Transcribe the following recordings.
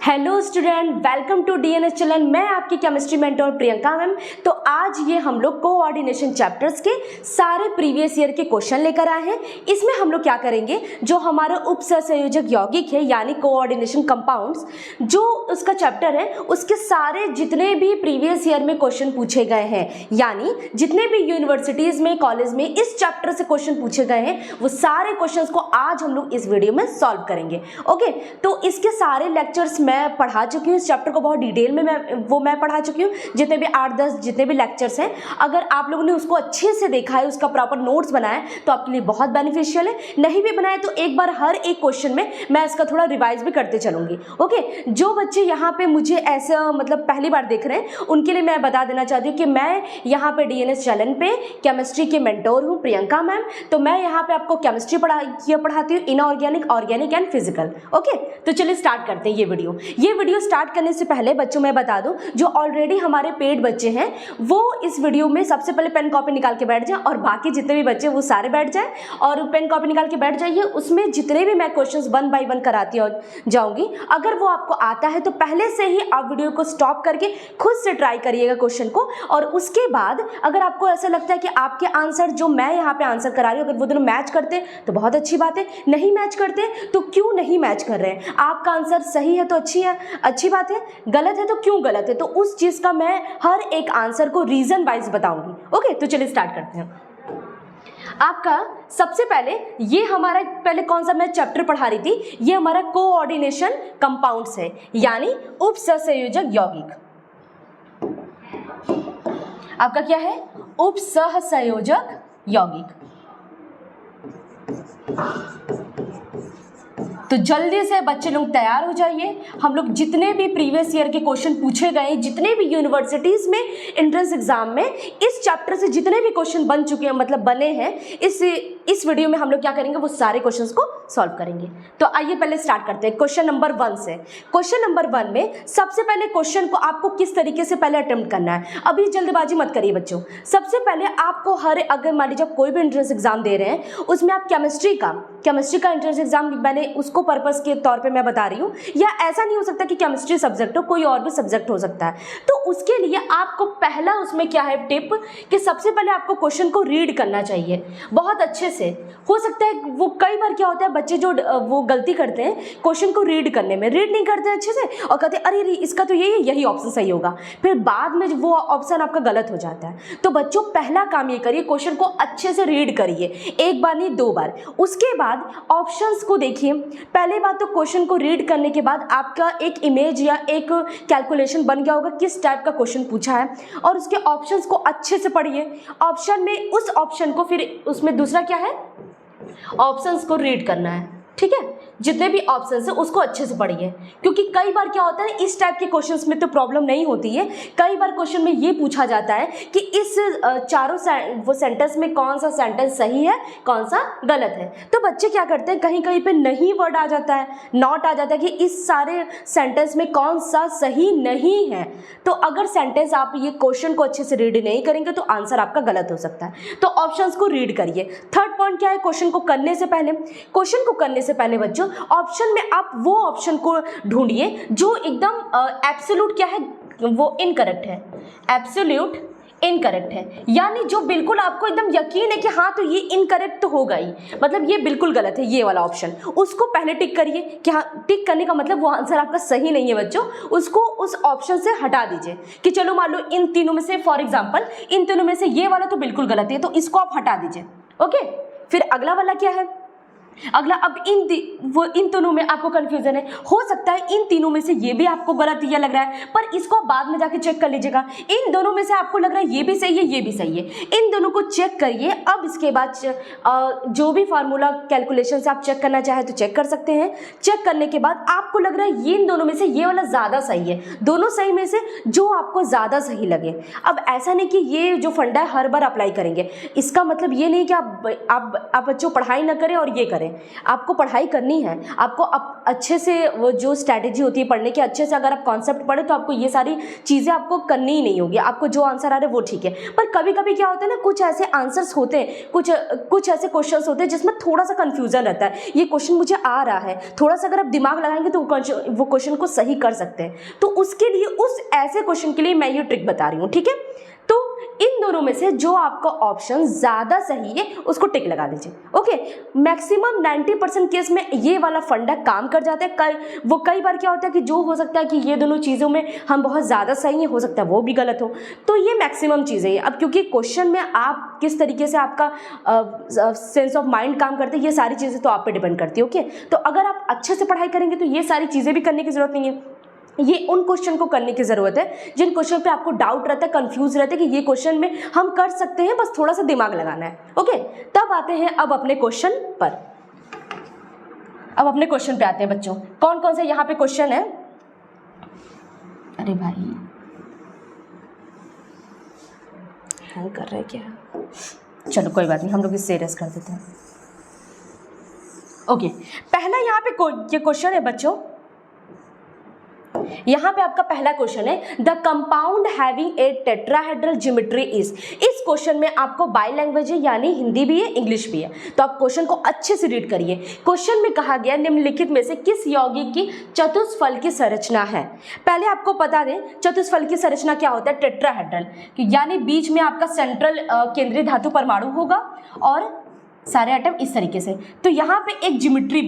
Hello student, welcome to DNS channel. मैं आपकी chemistry mentor Priyanka ma'am. तो आज ये हम लोग कोऑर्डिनेशन चैप्टर्स के सारे प्रीवियस ईयर के क्वेश्चन लेकर आए हैं। इसमें हम लोग क्या करेंगे, जो हमारा उपसहसंयोजक यौगिक है यानी कोऑर्डिनेशन कंपाउंड्स, जो उसका चैप्टर है, उसके सारे जितने भी प्रीवियस ईयर में क्वेश्चन पूछे गए हैं, यानी जितने भी यूनिवर्सिटीज में, कॉलेज में इस चैप्टर से क्वेश्चन पूछे गए हैं, वो सारे क्वेश्चन को आज हम लोग इस वीडियो में सॉल्व करेंगे। ओके, तो इसके सारे लेक्चर्स मैं पढ़ा चुकी हूँ। इस चैप्टर को बहुत डिटेल में मैं पढ़ा चुकी हूँ। जितने भी 8-10 जितने भी लेक्चर्स हैं, अगर आप लोगों ने उसको अच्छे से देखा है, उसका प्रॉपर नोट्स बनाया है, तो आपके लिए बहुत बेनिफिशियल है। नहीं भी बनाए तो एक बार हर एक क्वेश्चन में मैं इसका थोड़ा रिवाइज भी करते चलूंगी। ओके, जो बच्चे यहाँ पे मुझे ऐसा मतलब पहली बार देख रहे हैं, उनके लिए मैं बता देना चाहती हूँ कि मैं यहाँ पे डीएनएस चैनल पे केमिस्ट्री के मेंटोर हूँ, प्रियंका मैम। तो मैं यहाँ पे आपको केमिस्ट्री पढ़ाती हूँ, inorganic, organic and physical. Okay, तो चलिए स्टार्ट करते हैं ये वीडियो स्टार्ट करने से पहले बच्चों मैं बता दूं, जो ऑलरेडी हमारे पेड बच्चे हैं वो इस वीडियो में सबसे पहले पेन कॉपी निकाल के बैठ जाएं, और बाकी जितने भी बच्चे वो सारे बैठ जाएं और पेन कॉपी निकाल के बैठ जाइए। उसमें जितने भी मैं क्वेश्चंस 1 बाय 1 कराती जाऊंगी, अगर वो आपको आता है तो पहले से ही आप वीडियो को स्टॉप करके खुद से ट्राई करिएगा क्वेश्चन को। और उसके बाद अगर आपको ऐसा लगता है कि आपके आंसर जो मैं यहाँ पे आंसर करा रही हूँ, अगर वो दोनों मैच करते तो बहुत अच्छी बात है, नहीं मैच करते तो क्यों नहीं मैच कर रहे हैं, आपका आंसर सही है तो अच्छी बात है, गलत है तो क्यों गलत है, तो उस चीज का मैं हर एक आंसर को रीजन वाइज बताऊंगी। ओके, तो चलिए स्टार्ट करते हैं। आपका सबसे पहले ये हमारा पहले कौन सा मैं चैप्टर पढ़ा रही थी, ये हमारा कोऑर्डिनेशन कंपाउंड्स है यानी उपसहसंयोजक यौगिक। आपका क्या है, उपसहसंयोजक यौगिक। तो जल्दी से बच्चे लोग तैयार हो जाइए। हम लोग जितने भी प्रीवियस ईयर के क्वेश्चन पूछे गए, जितने भी यूनिवर्सिटीज में एंट्रेंस एग्जाम में इस चैप्टर से जितने भी क्वेश्चन बन चुके हैं, मतलब बने हैं, इस वीडियो में हम लोग क्या करेंगे, वो सारे क्वेश्चंस को सॉल्व करेंगे। तो आइए पहले स्टार्ट करते हैं क्वेश्चन नंबर 1 से। क्वेश्चन नंबर 1 में सबसे पहले क्वेश्चन को आपको किस तरीके से पहले अटेम्प्ट करना है, अभी जल्दबाजी मत करिए बच्चों। सबसे पहले आपको अगर मान लीजिए कोई भी एंट्रेंस एग्जाम दे रहे हैं, उसमें आप केमिस्ट्री का एंट्रेंस एग्जाम, मैंने उसको पर्पस के तौर पे मैं बता रही हूँ, या ऐसा नहीं हो सकता कि केमिस्ट्री सब्जेक्ट हो, कोई और भी सब्जेक्ट हो सकता है। तो उसके लिए आपको पहला उसमें क्या है टिप, कि सबसे पहले आपको क्वेश्चन को रीड करना चाहिए बहुत अच्छे से। हो सकता है वो कई बार क्या होता है, बच्चे जो वो गलती करते हैं क्वेश्चन को रीड करने में, रीड नहीं करते अच्छे से और कहते हैं अरे इसका तो यही ऑप्शन सही होगा, फिर बाद में वो ऑप्शन आपका गलत हो जाता है। तो बच्चों पहला काम ये करिए, क्वेश्चन को अच्छे से रीड करिए, एक बार नहीं 2 बार। उसके बाद ऑप्शंस को देखिए। पहले बात तो क्वेश्चन को रीड करने के बाद आपका एक इमेज या एक कैलकुलेशन बन गया होगा किस टाइप का क्वेश्चन पूछा है, और उसके ऑप्शंस को अच्छे से पढ़िए। ऑप्शन में उस ऑप्शन को, फिर उसमें दूसरा क्या है, ऑप्शंस को रीड करना है। ठीक है, जितने भी ऑप्शंस है उसको अच्छे से पढ़िए, क्योंकि कई बार क्या होता है, इस टाइप के क्वेश्चंस में तो प्रॉब्लम नहीं होती है। कई बार क्वेश्चन में ये पूछा जाता है कि इस चारों वो सेंटेंस में कौन सा सेंटेंस सही है, कौन सा गलत है। तो बच्चे क्या करते हैं, कहीं कहीं पे नहीं वर्ड आ जाता है, नॉट आ जाता है कि इस सारे सेंटेंस में कौन सा सही नहीं है। तो अगर सेंटेंस आप ये क्वेश्चन को अच्छे से रीड नहीं करेंगे तो आंसर आपका गलत हो सकता है। तो ऑप्शंस को रीड करिए। थर्ड पॉइंट क्या है, क्वेश्चन को करने से पहले बच्चों ऑप्शन में आप वो ऑप्शन को ढूंढिए जो एकदम एब्सोल्यूट क्या है, वो इनकरेक्ट है, एब्सोल्यूट इनकरेक्ट है, यानी जो बिल्कुल आपको एकदम यकीन है कि हाँ तो ये इनकरेक्ट तो होगा ही, मतलब ये बिल्कुल गलत है, ये वाला ऑप्शन, उसको पहले टिक करिए कि हाँ, टिक करने का मतलब वो आंसर आपका सही नहीं है बच्चों, उसको उस ऑप्शन से हटा दीजिए। कि चलो मान लो इन तीनों में से, फॉर एग्जाम्पल इन तीनों में से ये वाला तो बिल्कुल गलत है, तो इसको आप हटा दीजिए। ओके, फिर अगला वाला क्या है, अगला, अब इन दोनों में आपको कंफ्यूजन है, हो सकता है इन तीनों में से ये भी आपको गलत ये लग रहा है, पर इसको बाद में जाके चेक कर लीजिएगा। इन दोनों में से आपको लग रहा है ये भी सही है, ये भी सही है, इन दोनों को चेक करिए। अब इसके बाद जो भी फार्मूला कैलकुलेशन से आप चेक करना चाहे तो चेक कर सकते हैं। चेक करने के बाद आपको लग रहा है ये इन दोनों में से ये वाला ज़्यादा सही है, दोनों सही में से जो आपको ज़्यादा सही लगे। अब ऐसा नहीं कि ये जो फंडा है हर बार अप्लाई करेंगे, इसका मतलब ये नहीं कि आप बच्चों पढ़ाई ना करें और ये करें, करें, आपको पढ़ाई करनी है, आपको अच्छे से वो जो स्ट्रैटेजी होती है पढ़ने की, अच्छे से अगर आप कॉन्सेप्ट पढ़े तो आपको ये सारी चीज़ें आपको करनी ही नहीं होगी, आपको जो आंसर आ रहा है वो ठीक है। पर कभी कभी क्या होता है ना, कुछ ऐसे आंसर्स होते हैं, कुछ ऐसे क्वेश्चंस होते हैं जिसमें थोड़ा सा कन्फ्यूजन रहता है, ये क्वेश्चन मुझे आ रहा है, थोड़ा सा अगर आप दिमाग लगाएंगे तो वो क्वेश्चन को सही कर सकते हैं। तो उसके लिए, उस ऐसे क्वेश्चन के लिए मैं ये ट्रिक बता रही हूँ, ठीक है। तो इन दोनों में से जो आपका ऑप्शन ज़्यादा सही है उसको टिक लगा दीजिए। ओके, मैक्सिमम 90% केस में ये वाला फंडा काम कर जाता है। कई बार क्या होता है कि जो हो सकता है कि ये दोनों चीज़ों में हम बहुत ज़्यादा सही हैं, हो सकता है वो भी गलत हो, तो ये मैक्सिमम चीज़ें हैं। अब क्योंकि क्वेश्चन में आप किस तरीके से आपका सेंस ऑफ माइंड काम करते हैं, ये सारी चीज़ें तो आप पे डिपेंड करती है। ओके, तो अगर आप अच्छे से पढ़ाई करेंगे तो ये सारी चीज़ें भी करने की ज़रूरत नहीं है, ये उन क्वेश्चन को करने की ज़रूरत है जिन क्वेश्चन पे आपको डाउट रहता है, कंफ्यूज रहता है कि ये क्वेश्चन में हम कर सकते हैं, बस थोड़ा सा दिमाग लगाना है। ओके, तब आते हैं अब अपने क्वेश्चन पर। अब अपने क्वेश्चन पे आते हैं बच्चों। कौन कौन से यहाँ पे क्वेश्चन है? अरे भाई हैंग कर रहे हैं क्या? चलो कोई बात नहीं, हम लोग इसे सीरियस कर देते हैं। ओके, पहला यहाँ पे ये क्वेश्चन है बच्चों, यहां पे आपका पहला क्वेश्चन है, the compound having a tetrahedral geometry is. इस क्वेश्चन में आपको बाई लैंग्वेज है, यानी हिंदी भी है इंग्लिश भी है, तो आप क्वेश्चन को अच्छे से रीड करिए। क्वेश्चन में कहा गया निम्नलिखित में से किस यौगिक की चतुष्फल की संरचना है। पहले आपको बता दें चतुष्फल की संरचना क्या होता है। टेट्राहेड्रल यानी बीच में आपका सेंट्रल केंद्रीय धातु परमाणु होगा और सारे आइटम इस तरीके से, तो यहाँ पे एक ज्योमेट्री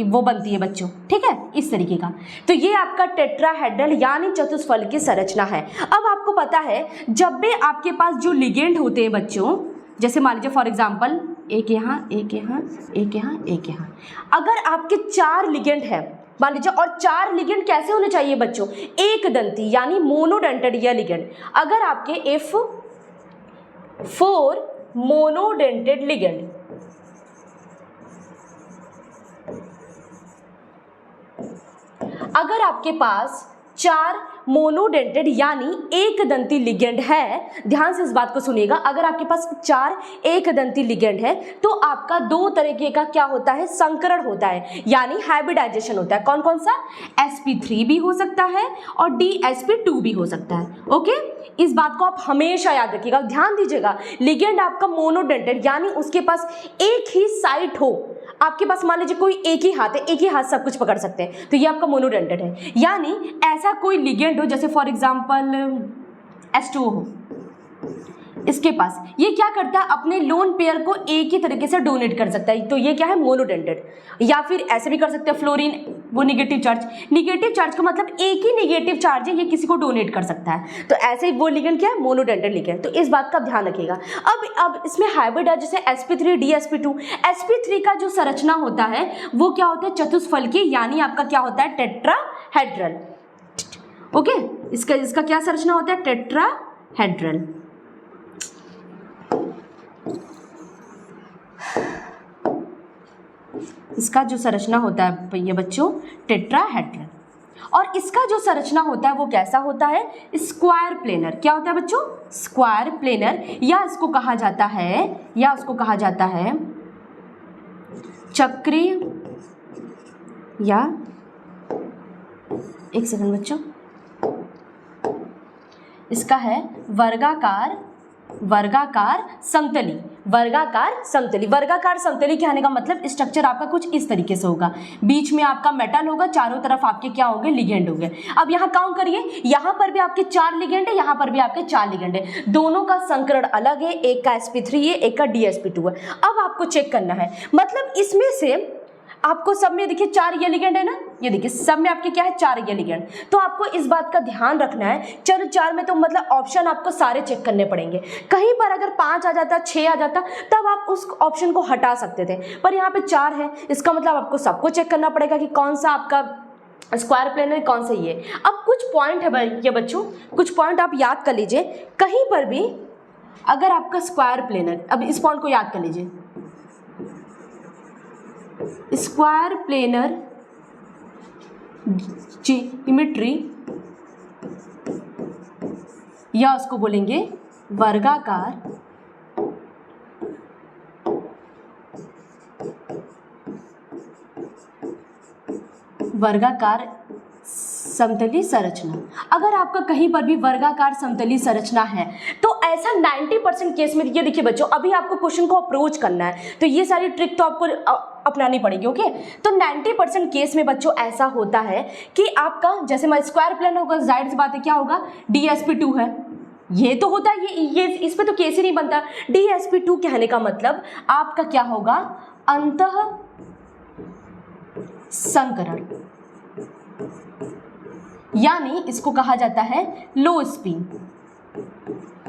वो बनती है बच्चों, ठीक है, इस तरीके का। तो ये आपका टेट्राहेड्रल यानी चतुष्फल की संरचना है। अब आपको पता है जब भी आपके पास जो लिगेंड होते हैं बच्चों, जैसे मान लीजिए फॉर एग्जांपल एक यहाँ, एक यहाँ, एक यहाँ, एक यहाँ, अगर आपके 4 लिगेंड है मान लीजिए, और 4 लिगेंड कैसे होने चाहिए बच्चों, एक दंती यानी मोनोडेंटेड या लिगेंड। अगर आपके F4 मोनोडेंटेड लिगेंड, अगर आपके पास 4 मोनोडेंटेड यानी एक दंती लिगेंड है, ध्यान से इस बात को सुनिएगा, अगर आपके पास 4 एक दंती लिगेंड है तो आपका 2 तरीके का क्या होता है, संकरण होता है, यानी हाइब्रिडाइजेशन होता है। कौन कौन सा? sp3 भी हो सकता है और dsp2 भी हो सकता है। ओके, इस बात को आप हमेशा याद रखिएगा, ध्यान दीजिएगा। लिगेंड आपका मोनोडेंटेड यानी उसके पास एक ही साइट हो, आपके पास मान लीजिए कोई एक ही हाथ है, एक ही हाथ सब कुछ पकड़ सकते हैं, तो ये आपका मोनोडेंटेड है। यानी ऐसा कोई लिगेंड हो, जैसे फॉर एग्जांपल H2O हो, इसके पास ये क्या करता है, अपने लोन पेयर को एक ही तरीके से डोनेट कर सकता है, तो ये क्या है, मोनोडेंटेड। या फिर ऐसे भी कर सकते हैं, फ्लोरीन वो निगेटिव चार्ज का मतलब एक ही निगेटिव चार्ज है, ये किसी को डोनेट कर सकता है, तो ऐसे ही वो लिगेंड क्या है, मोनोडेंटेड लिगेंड। तो इस बात का ध्यान रखिएगा। अब इसमें हाइब्रिड है, जैसे sp3 dsp2। sp3 का जो संरचना होता है वो क्या होता है, चतुष्फल की, यानी आपका क्या होता है, टेट्राहेड्रल। ओके, इसका क्या संरचना होता है, टेट्राहेड्रल। इसका जो संरचना होता है ये बच्चों टेट्राहेड्रल, और इसका जो संरचना होता है वो कैसा होता है, स्क्वायर प्लेनर। क्या होता है बच्चों, स्क्वायर प्लेनर, या इसको कहा जाता है चक्रीय, या एक सेकंड बच्चों, इसका है वर्गाकार समतली। वर्गाकार समतली कहने का मतलब स्ट्रक्चर आपका कुछ इस तरीके से होगा, बीच में आपका मेटल होगा, चारों तरफ आपके क्या होंगे, लिगेंड होंगे। अब यहाँ काउंट करिए, यहाँ पर भी आपके 4 लिगेंड है, यहाँ पर भी आपके 4 लिगेंड है, दोनों का संकरण अलग है, एक का sp3 है, एक का dsp2 है। अब आपको चेक करना है, मतलब इसमें से आपको सब में देखिए 4 ये लिगेंड है ना, ये देखिए सब में आपके क्या है, 4 ये लिगेंड। तो आपको इस बात का ध्यान रखना है, चलो 4 में तो मतलब ऑप्शन आपको सारे चेक करने पड़ेंगे। कहीं पर अगर 5 आ जाता, 6 आ जाता, तब आप उस ऑप्शन को हटा सकते थे, पर यहाँ पे 4 है, इसका मतलब आपको सबको चेक करना पड़ेगा कि कौन सा आपका स्क्वायर प्लेन है, कौन सा ये। अब कुछ पॉइंट है ये बच्चों, कुछ पॉइंट आप याद कर लीजिए। कहीं पर भी अगर आपका स्क्वायर प्लेनर, अब इस पॉइंट को याद कर लीजिए, स्क्वायर प्लेनर ज्योमेट्री, या उसको बोलेंगे वर्गाकार वर्गाकार समतली संरचना। अगर आपका कहीं पर भी वर्गाकार समतली संरचना है तो ऐसा 90% केस में, ये देखिए बच्चों, अभी आपको क्वेश्चन को अप्रोच करना है तो ये सारी ट्रिक तो आपको अपनानी पड़ेगी। ओके, तो 90% केस में बच्चों ऐसा होता है कि आपका जैसे मैं स्क्वायर प्लेन होगा, जाहिर सी बात है क्या होगा, DSP2 है, ये तो होता है, ये इस पे तो केस ही नहीं बनता। DSP2 कहने का मतलब आपका क्या होगा, अंतः संकरण, यानी इसको कहा जाता है लो स्पिन।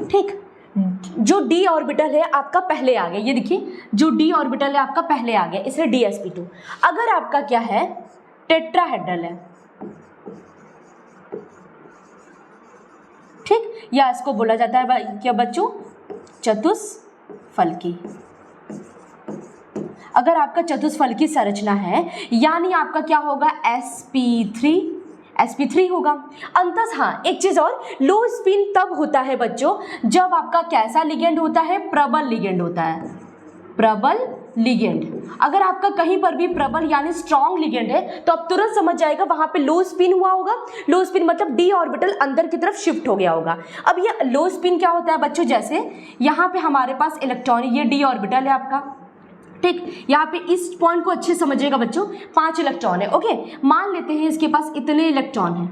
ठीक, जो d ऑर्बिटल है आपका पहले आ गया, ये देखिए जो d ऑर्बिटल है आपका पहले आ गया, इसलिए DSP2। अगर आपका क्या है, टेट्राहेड्रल है, ठीक, या इसको बोला जाता है क्या बच्चों, चतुष्फलकी। अगर आपका चतुष्फलकी संरचना है यानी आपका क्या होगा, sp3 होगा। अंततः हाँ, एक चीज और, लो स्पिन तब होता है बच्चों जब आपका कैसा लिगेंड होता है, प्रबल लिगेंड होता है, प्रबल लिगेंड। अगर आपका कहीं पर भी प्रबल यानी स्ट्रॉन्ग लिगेंड है तो आप तुरंत समझ जाएगा वहां पे लो स्पिन हुआ होगा। लो स्पिन मतलब d ऑर्बिटल अंदर की तरफ शिफ्ट हो गया होगा। अब ये लो स्पिन क्या होता है बच्चों, जैसे यहाँ पे हमारे पास इलेक्ट्रॉन, ये d ऑर्बिटल है आपका, ठीक, यहाँ पे इस पॉइंट को अच्छे समझिएगा बच्चों, 5 इलेक्ट्रॉन है। ओके, मान लेते हैं इसके पास इतने इलेक्ट्रॉन है,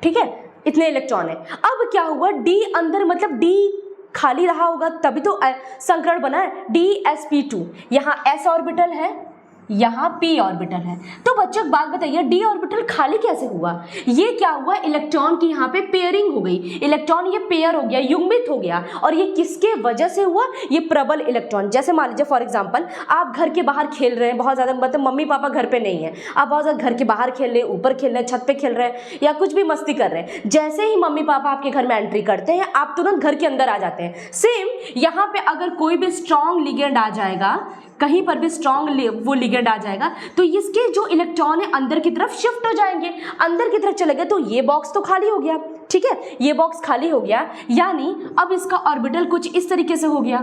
ठीक है, इतने इलेक्ट्रॉन है। अब क्या हुआ, d अंदर मतलब d खाली रहा होगा तभी तो संकरण बना है, DSP2। यहाँ s ऑर्बिटल है, यहाँ p ऑर्बिटल है। तो बच्चों बात बताइए, d ऑर्बिटल खाली कैसे हुआ, ये क्या हुआ, इलेक्ट्रॉन की यहाँ पे पेयरिंग हो गई, इलेक्ट्रॉन ये पेयर हो गया, युग्मित हो गया, और ये किसके वजह से हुआ, ये प्रबल इलेक्ट्रॉन। जैसे मान लीजिए फॉर एग्जांपल आप घर के बाहर खेल रहे हैं, बहुत ज़्यादा मतलब मम्मी पापा घर पे नहीं है, आप बहुत ज़्यादा घर के बाहर खेल रहे हैं, ऊपर खेल रहे हैं, छत पे खेल रहे हैं, या कुछ भी मस्ती कर रहे हैं। जैसे ही मम्मी पापा आपके घर में एंट्री करते हैं आप तुरंत घर के अंदर आ जाते हैं। सेम यहाँ पे अगर कोई भी स्ट्रॉन्ग लिगेंड आ जाएगा, कहीं पर भी स्ट्रॉन्ग वो लिगेंड आ जाएगा तो इसके जो इलेक्ट्रॉन है अंदर की तरफ शिफ्ट हो जाएंगे, अंदर की तरफ चले गए तो ये बॉक्स तो खाली हो गया, ठीक है, ये बॉक्स खाली हो गया, यानी अब इसका ऑर्बिटल कुछ इस तरीके से हो गया,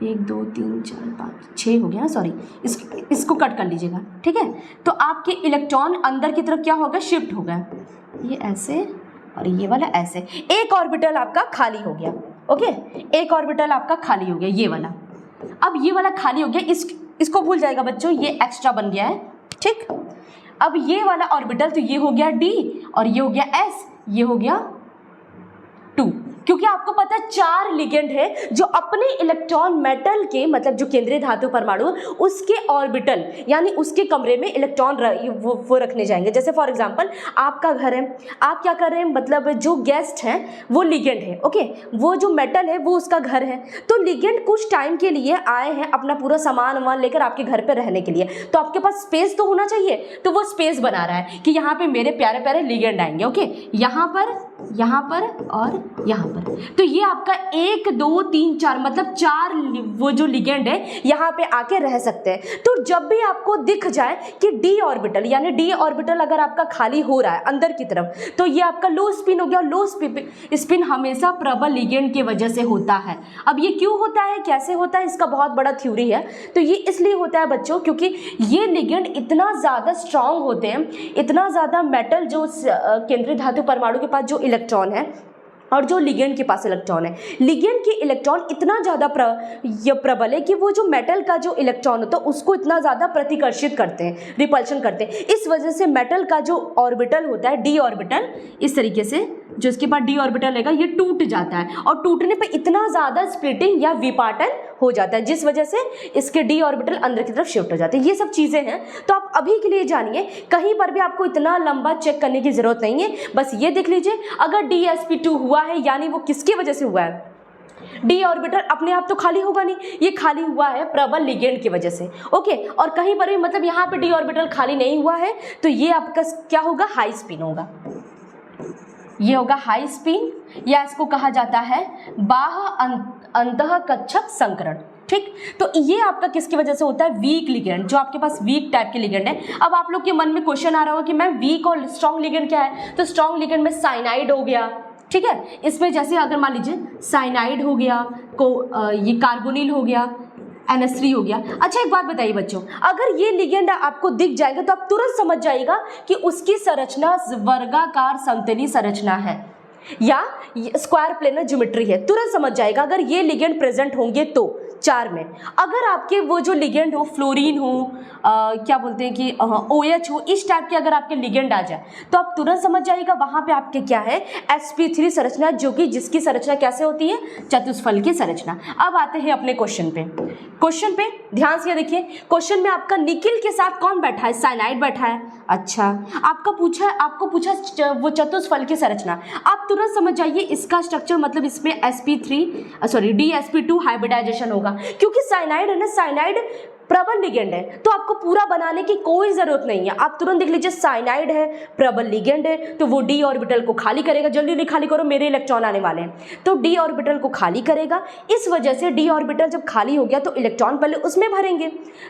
1 2 3 4 5 6 हो गया ना, सॉरी, इसको कट कर लीजिएगा, ठीक है। तो आपके इलेक्ट्रॉन अंदर की तरफ क्या हो गया, शिफ्ट हो गया, ये ऐसे और ये वाला ऐसे, एक ऑर्बिटल आपका खाली हो गया। ओके, एक ऑर्बिटल आपका खाली हो गया, ये वाला। अब ये वाला खाली हो गया, इसको भूल जाएगा बच्चों, ये एक्स्ट्रा बन गया है, ठीक। अब ये वाला ऑर्बिटल तो ये हो गया d और ये हो गया s, ये हो गया 2, क्योंकि आपको पता है 4 लिगेंड है जो अपने इलेक्ट्रॉन मेटल के, मतलब जो केंद्रीय धातु परमाणु उसके ऑर्बिटल यानी उसके कमरे में इलेक्ट्रॉन वो रखने जाएंगे। जैसे फॉर एग्जांपल आपका घर है, आप क्या कर रहे हैं, मतलब जो गेस्ट हैं वो लिगेंड है, ओके, वो जो मेटल है वो उसका घर है, तो लिगेंड कुछ टाइम के लिए आए हैं अपना पूरा सामान वामान लेकर आपके घर पे रहने के लिए, तो आपके पास स्पेस तो होना चाहिए, तो वो स्पेस बना रहा है कि यहाँ पे मेरे प्यारे प्यारे लिगेंड आएंगे, ओके, यहाँ पर और यहाँ पर। तो ये आपका 1 2 3 4 मतलब 4 वो जो लिगेंड है यहाँ पे आके रह सकते हैं। तो जब भी आपको दिख जाए कि d ऑर्बिटल यानी d ऑर्बिटल अगर आपका खाली हो रहा है अंदर की तरफ, तो ये आपका लो स्पिन हो गया। लो स्पिन हमेशा प्रबल लिगेंड की वजह से होता है। अब ये क्यों होता है, कैसे होता है, इसका बहुत बड़ा थ्योरी है। तो ये इसलिए होता है बच्चों क्योंकि ये लिगेंड इतना ज़्यादा स्ट्रांग होते हैं, इतना ज़्यादा मेटल जो केंद्रीय धातु परमाणु के पास जो इलेक्ट्रॉन है और जो लिगेंड के पास इलेक्ट्रॉन है, लिगेंड के इलेक्ट्रॉन इतना ज़्यादा प्रबल है कि वो जो मेटल का जो इलेक्ट्रॉन होता है उसको इतना ज़्यादा प्रतिकर्षित करते हैं, रिपल्शन करते हैं। इस वजह से मेटल का जो ऑर्बिटल होता है d ऑर्बिटल, इस तरीके से जो इसके पास d ऑर्बिटल रहेगा ये टूट जाता है, और टूटने पे इतना ज़्यादा स्प्लिटिंग या विपाटन हो जाता है जिस वजह से इसके d ऑर्बिटल अंदर की तरफ शिफ्ट हो जाते हैं। ये सब चीज़ें हैं, तो आप अभी के लिए जानिए, कहीं पर भी आपको इतना लंबा चेक करने की ज़रूरत नहीं है। बस ये देख लीजिए अगर DSP2 हुआ है यानी वो किसकी वजह से हुआ है, d ऑर्बिटल अपने आप तो खाली होगा नहीं, ये खाली हुआ है प्रबल लिगेंड की वजह से, ओके। और कहीं पर भी मतलब यहाँ पे d ऑर्बिटल खाली नहीं हुआ है तो ये आपका क्या होगा, हाई स्पिन होगा, ये होगा हाई स्पिन, या इसको कहा जाता है बाह्य अंतःकक्षक संकरण, ठीक। तो ये आपका किसकी वजह से होता है, वीक लिगेंड, जो आपके पास वीक टाइप के लिगेंड है। अब आप लोग के मन में क्वेश्चन आ रहा होगा कि मैम वीक और स्ट्रॉन्ग लिगेंड क्या है, तो स्ट्रॉन्ग लिगेंड में साइनाइड हो गया, ठीक है, इसमें जैसे अगर मान लीजिए साइनाइड हो गया, ये कार्बोनिल हो गया, NH3 हो गया। अच्छा एक बात बताइए बच्चों, अगर ये लिगेंड आपको दिख जाएगा तो आप तुरंत समझ जाएगा कि उसकी संरचना वर्गाकार समतली संरचना है या स्क्वायर प्लेनर ज्योमेट्री है, तुरंत समझ जाएगा अगर ये लिगेंड प्रेजेंट होंगे तो 4 में। अगर आपके वो जो लिगेंड हो, फ्लोरीन हो, क्या बोलते हैं कि OH हो, इस टाइप के अगर आपके लिगेंड आ जाए तो आप तुरंत समझ जाइएगा वहां पे आपके क्या है, sp3 संरचना, जो कि जिसकी संरचना कैसे होती है, चतुष्फल की संरचना। अब आते हैं अपने क्वेश्चन पे। क्वेश्चन पे ध्यान से देखिए, क्वेश्चन में आपका निकिल के साथ कौन बैठा है, साइनाइड बैठा है। अच्छा आपको पूछा वो चतुष्फल की संरचना, आप तुरंत समझ जाइए इसका स्ट्रक्चर, मतलब इसमें DsP2 हाइब्रिडाइजेशन होगा, क्योंकि साइनाइड है ना, साइनाइड प्रबल लिगेंड है, तो आपको पूरा बनाने की कोई जरूरत नहीं है। आप तुरंत देख लीजिए साइनाइड है, प्रबल लिगेंड है, तो वो d ऑर्बिटल को खाली करेगा। जल्दी जल्दी खाली करो, मेरे इलेक्ट्रॉन आने वाले हैं। तो d ऑर्बिटल को खाली करेगा, इस वजह से d ऑर्बिटल जब खाली हो गया तो इलेक्ट्रॉन पहले उसमें भरेंगे,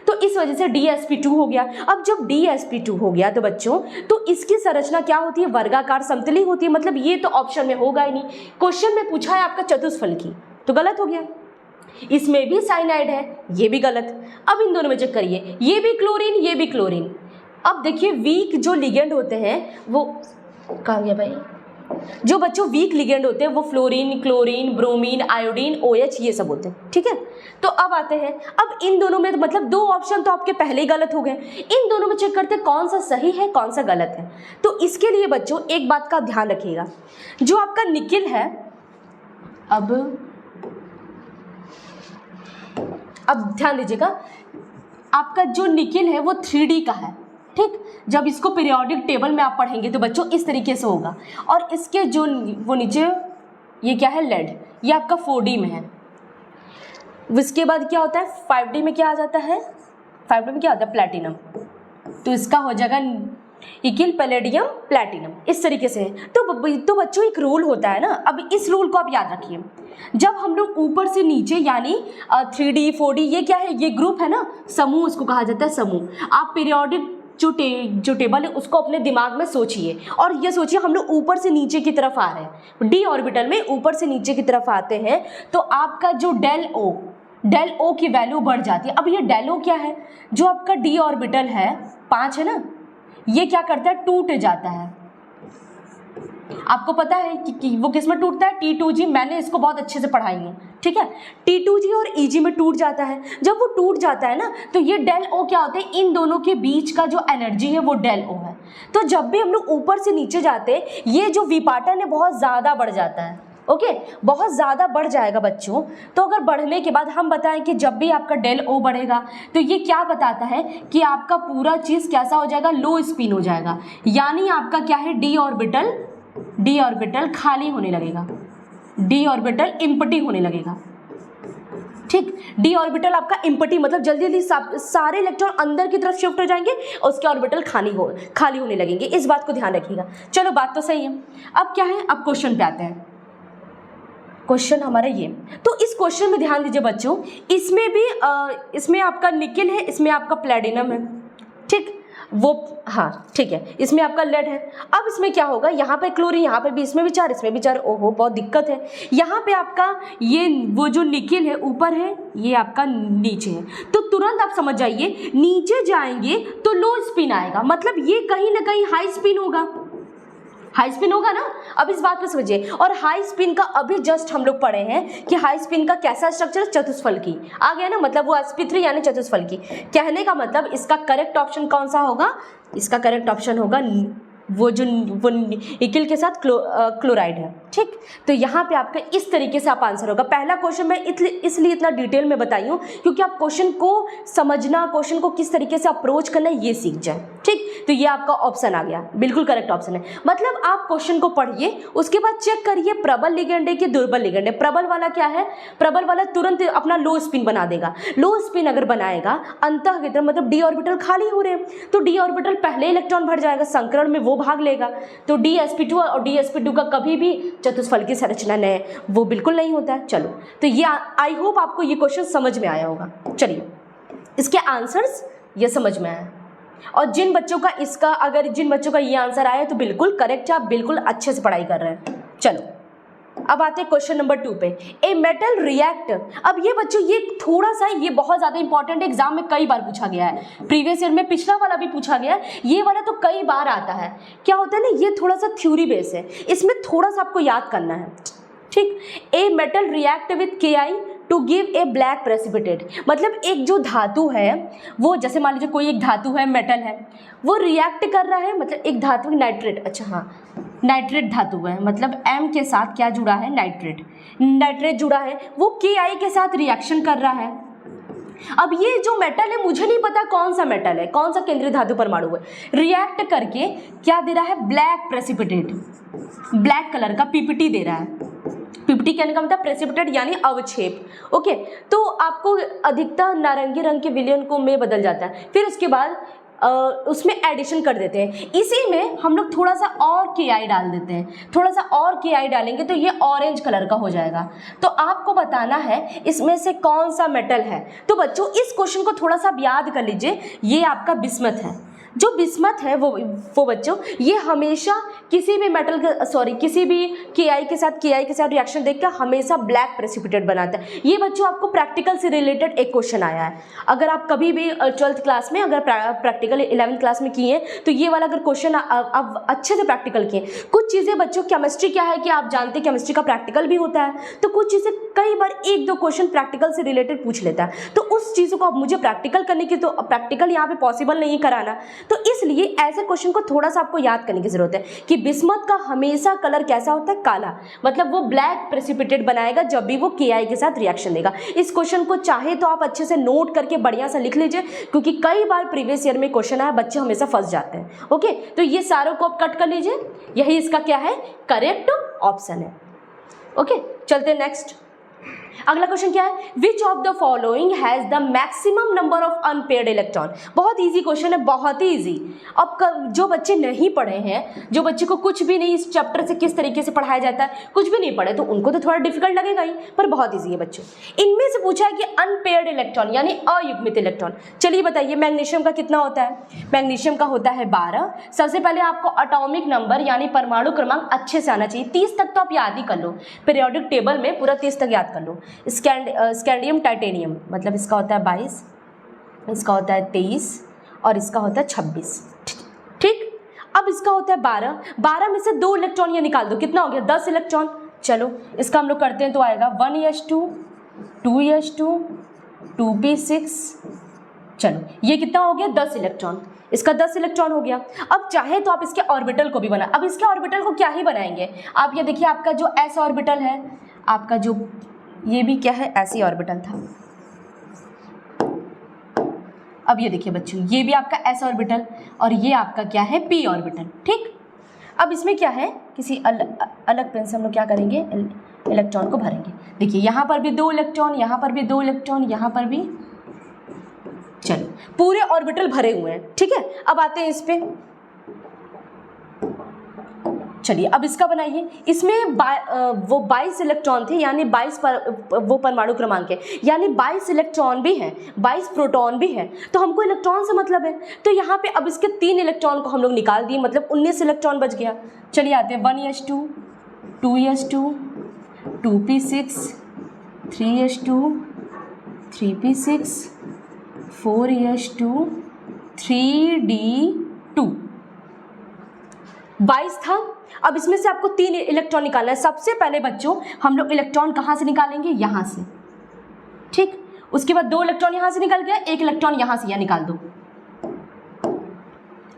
तो इस वजह से DsP2 हो गया। अब जब DsP2 हो गया तो बच्चों, तो इसकी संरचना क्या होती है, वर्गाकार समतली होती है। मतलब ये तो ऑप्शन में होगा ही नहीं, क्वेश्चन में पूछा है आपका चतुष्फल की, तो गलत हो गया। इसमें भी साइनाइड है, ये भी गलत। अब इन दोनों में चेक करिए, ये भी क्लोरीन, ये भी क्लोरीन। अब देखिए वीक जो लिगेंड होते हैं वो कहाँ गया भाई, जो बच्चों वीक लिगेंड होते हैं वो fluorine, chlorine, bromine, iodine, OH ये सब होते हैं, ठीक है। तो अब आते हैं, अब इन दोनों में मतलब 2 ऑप्शन तो आपके पहले ही गलत हो गए, इन दोनों में चेक करते हैं कौन सा सही है कौन सा गलत है। तो इसके लिए बच्चों एक बात का ध्यान रखिएगा, जो आपका निकिल है, अब ध्यान दीजिएगा, आपका जो निकिल है वो 3D का है, ठीक। जब इसको पीरियोडिक टेबल में आप पढ़ेंगे तो बच्चों इस तरीके से होगा, और इसके जो वो नीचे ये क्या है, लेड, ये आपका 4D में है। उसके बाद क्या होता है, 5D में क्या आ जाता है, 5D में क्या होता है, प्लैटिनम, तो इसका हो जाएगा निकिल, पैलेडियम, प्लैटिनम, इस तरीके से है। तो बच्चों एक रूल होता है ना, अब इस रूल को आप याद रखिए, जब हम लोग ऊपर से नीचे यानी 3D 4D, ये क्या है, ये ग्रुप है ना, समूह उसको कहा जाता है, समूह। आप पीरियोडिक जो टेबल है उसको अपने दिमाग में सोचिए, और ये सोचिए हम लोग ऊपर से नीचे की तरफ आ रहे हैं, d ऑर्बिटल में ऊपर से नीचे की तरफ आते हैं, तो आपका जो डेल O की वैल्यू बढ़ जाती है। अब ये डेल O क्या है, जो आपका d ऑर्बिटल है 5 है ना, ये क्या करता है, टूट जाता है। आपको पता है कि वो किस में टूटता है, T2G, मैंने इसको बहुत अच्छे से पढ़ाई है, ठीक है। T2G और EG में टूट जाता है। जब वो टूट जाता है ना, तो ये डेल O क्या होता है, इन दोनों के बीच का जो एनर्जी है वो डेल O है। तो जब भी हम लोग ऊपर से नीचे जाते हैं, ये जो विपाटन है बहुत ज़्यादा बढ़ जाता है, ओके, बहुत ज़्यादा बढ़ जाएगा बच्चों। तो अगर बढ़ने के बाद हम बताएं कि जब भी आपका डेल O बढ़ेगा तो ये क्या बताता है कि आपका पूरा चीज़ कैसा हो जाएगा, लो स्पिन हो जाएगा, यानी आपका क्या है, डी ऑर्बिटल खाली होने लगेगा, डी ऑर्बिटल इम्पटी होने लगेगा, ठीक। डी ऑर्बिटल आपका इम्पटी मतलब जल्दी जल्दी सारे इलेक्ट्रॉन अंदर की तरफ शिफ्ट हो जाएंगे और उसके ऑर्बिटल खाली होने लगेंगे। इस बात को ध्यान रखिएगा। चलो बात तो सही है। अब क्या है, अब क्वेश्चन पे आते हैं। क्वेश्चन हमारा ये, तो इस क्वेश्चन में ध्यान दीजिए बच्चों, इसमें भी इसमें आपका निकिल है, इसमें आपका प्लैटिनम है, ठीक, वो हाँ ठीक है, इसमें आपका लेड है। अब इसमें क्या होगा, यहाँ पे क्लोरीन, यहाँ पे भी, इसमें भी 4, इसमें भी 4, ओहो बहुत दिक्कत है। यहाँ पे आपका ये वो जो निकिल है ऊपर है, ये आपका नीचे है, तो तुरंत आप समझ जाइए नीचे जाएंगे तो लो स्पिन आएगा, मतलब ये कहीं ना कहीं हाई स्पिन होगा, हाई स्पिन होगा ना। अब इस बात को समझिए, और हाई स्पिन का अभी जस्ट हम लोग पढ़े हैं कि हाई स्पिन का कैसा स्ट्रक्चर, चतुष्फल की, आ गया ना, मतलब वो sp3 यानी चतुष्फल की। कहने का मतलब इसका करेक्ट ऑप्शन कौन सा होगा, इसका करेक्ट ऑप्शन होगा वो निकिल के साथ क्लोराइड है, ठीक। तो यहाँ पे आपका इस तरीके से आप आंसर होगा। पहला क्वेश्चन मैं इसलिए इतना डिटेल में बताई हूँ क्योंकि आप क्वेश्चन को समझना, क्वेश्चन को किस तरीके से अप्रोच करना है ये सीख जाए, ठीक। तो ये आपका ऑप्शन आ गया, बिल्कुल करेक्ट ऑप्शन है। मतलब आप क्वेश्चन को पढ़िए, उसके बाद चेक करिए प्रबल लिगेंड है कि दुर्बल लिगेंड है। प्रबल वाला क्या है, प्रबल वाला तुरंत अपना लो स्पिन बना देगा। लो स्पिन अगर बनाएगा अंतःवितर मतलब डी ऑर्बिटल खाली हो रहे हैं, तो डी ऑर्बिटल पहले इलेक्ट्रॉन भर जाएगा, संकरण में वो भाग लेगा, तो DsP2 और DsP2 का कभी भी चतुष्फल की संरचना नहीं, वो बिल्कुल नहीं होता है। चलो, तो ये आई होप आपको ये क्वेश्चन समझ में आया होगा। चलिए, इसके आंसर्स ये समझ में आया, और जिन बच्चों का इसका अगर जिन बच्चों का ये आंसर आया तो बिल्कुल करेक्ट है, आप बिल्कुल अच्छे से पढ़ाई कर रहे हैं। चलो अब आते हैं क्वेश्चन नंबर 2 पे। ए मेटल रिएक्ट, अब ये बच्चों ये थोड़ा सा ये बहुत ज़्यादा इंपॉर्टेंट है, एग्जाम में कई बार पूछा गया है, प्रीवियस ईयर में पिछला वाला भी पूछा गया है, ये वाला तो कई बार आता है। क्या होता है ना, ये थोड़ा सा थ्योरी बेस है, इसमें थोड़ा सा आपको याद करना है, ठीक। A metal react with Ki to give a black precipitate, मतलब एक जो धातु है वो, जैसे मान लीजिए कोई एक धातु है, मेटल है, वो रिएक्ट कर रहा है, मतलब एक धातु नाइट्रेट, अच्छा हाँ नाइट्रेट धातु है, मतलब M के साथ क्या जुड़ा है, नाइट्रेट जुड़ा है, वो Ki के साथ रिएक्शन कर रहा है। अब ये जो मेटल है मुझे नहीं पता कौन सा मेटल है, कौन सा केंद्रीय धातु परमाणु है, रिएक्ट करके क्या दे रहा है, ब्लैक प्रेसिपिटेट, ब्लैक कलर का पीपीटी दे रहा है। पीपीटी कहने का मतलब प्रेसिपिटेट यानी अवक्षेप, ओके। तो आपको अधिकतर नारंगी रंग के विलयन को में बदल जाता है, फिर उसके बाद उसमें एडिशन कर देते हैं, इसी में हम लोग थोड़ा सा और Ki डाल देते हैं, थोड़ा सा और Ki डालेंगे तो ये ऑरेंज कलर का हो जाएगा। तो आपको बताना है इसमें से कौन सा मेटल है। तो बच्चों इस क्वेश्चन को थोड़ा सा याद कर लीजिए, ये आपका बिस्मथ है। जो बिस्मथ है वो बच्चों ये हमेशा किसी भी मेटल के किसी भी Ki के साथ रिएक्शन देखकर हमेशा ब्लैक प्रेसिपिटेट बनाता है। ये बच्चों आपको प्रैक्टिकल से रिलेटेड एक क्वेश्चन आया है, अगर आप कभी भी 12th क्लास में अगर प्रैक्टिकल 11th क्लास में किए तो ये वाला अगर क्वेश्चन आप अच्छे से प्रैक्टिकल किए। कुछ चीज़ें बच्चों, केमिस्ट्री क्या है कि आप जानते हैं केमिस्ट्री का प्रैक्टिकल भी होता है, तो कुछ चीज़ें कई बार 1-2 क्वेश्चन प्रैक्टिकल से रिलेटेड पूछ लेता है, तो उस चीज़ों को अब मुझे प्रैक्टिकल करने की, तो प्रैक्टिकल यहाँ पे पॉसिबल नहीं कराना, तो इसलिए ऐसे क्वेश्चन को थोड़ा सा आपको याद करने की जरूरत है कि बिस्मथ का हमेशा कलर कैसा होता है, काला, मतलब वो ब्लैक प्रेसिपिटेट बनाएगा जब भी वो Ki के साथ रिएक्शन देगा। इस क्वेश्चन को चाहे तो आप अच्छे से नोट करके बढ़िया सा लिख लीजिए, क्योंकि कई बार प्रीवियस ईयर में क्वेश्चन आया, बच्चे हमेशा फंस जाते हैं, ओके। तो ये सारों को आप कट कर लीजिए, यही इसका क्या है, करेक्ट ऑप्शन है, ओके। चलते हैं नेक्स्ट। अगला क्वेश्चन क्या है, which of the following has the maximum number of unpaired electron. बहुत इजी क्वेश्चन है, बहुत ही इजी। अब जो बच्चे नहीं पढ़े हैं, जो बच्चे को कुछ भी नहीं इस चैप्टर से किस तरीके से पढ़ाया जाता है कुछ भी नहीं पढ़े, तो उनको तो थोड़ा डिफिकल्ट लगेगा ही, पर बहुत ईजी है बच्चों। इनमें से पूछा है कि अनपेयर्ड इलेक्ट्रॉन यानी अयुग्मित इलेक्ट्रॉन, चलिए बताइए मैग्नीशियम का कितना होता है, मैग्नीशियम का होता है 12। सबसे पहले आपको एटॉमिक नंबर यानी परमाणु क्रमांक अच्छे से आना चाहिए, 30 तक तो आप याद ही कर लो, पीरियोडिक टेबल में पूरा 30 तक याद कर लो। स्कैंडियम टाइटेनियम, मतलब इसका होता है 22, इसका होता है 23 और इसका होता है 26, ठीक। अब इसका होता है 12 में से 2 इलेक्ट्रॉन ये निकाल दो, कितना हो गया, 10 इलेक्ट्रॉन। चलो इसका हम लोग करते हैं तो आएगा 1s2 2s2 2p6, चलो ये कितना हो गया, 10 इलेक्ट्रॉन, इसका 10 इलेक्ट्रॉन हो गया। अब चाहे तो आप इसके ऑर्बिटल को भी बना, अब इसके ऑर्बिटल को क्या ही बनाएंगे आप, ये देखिए आपका जो s ऑर्बिटल है, आपका जो ये भी क्या है, ऐसी ऑर्बिटल था। अब ये देखिए बच्चों, ये भी आपका s ऑर्बिटल और ये आपका क्या है, p ऑर्बिटल, ठीक। अब इसमें क्या है, किसी अलग पेन से हम लोग क्या करेंगे, इलेक्ट्रॉन को भरेंगे। देखिए यहाँ पर भी 2 इलेक्ट्रॉन, यहाँ पर भी 2 इलेक्ट्रॉन, यहाँ पर भी, चलो पूरे ऑर्बिटल भरे हुए हैं, ठीक है। अब आते हैं इस पे, चलिए अब इसका बनाइए। इसमें वो 22 इलेक्ट्रॉन थे, यानी 22 वो परमाणु क्रमांक है, यानी 22 इलेक्ट्रॉन भी हैं, 22 प्रोटॉन भी हैं, तो हमको इलेक्ट्रॉन से मतलब है। तो यहाँ पे अब इसके 3 इलेक्ट्रॉन को हम लोग निकाल दिए, मतलब 19 इलेक्ट्रॉन बच गया। चलिए आते हैं 1s2 2s2 2p6 3s2 3p6 4s2 3d2, 22 था। अब इसमें से आपको 3 इलेक्ट्रॉन निकालना है। सबसे पहले बच्चों हम लोग इलेक्ट्रॉन कहाँ से निकालेंगे, यहाँ से, ठीक। उसके बाद 2 इलेक्ट्रॉन यहाँ से निकल गया, 1 इलेक्ट्रॉन यहाँ से, यहाँ निकाल दो।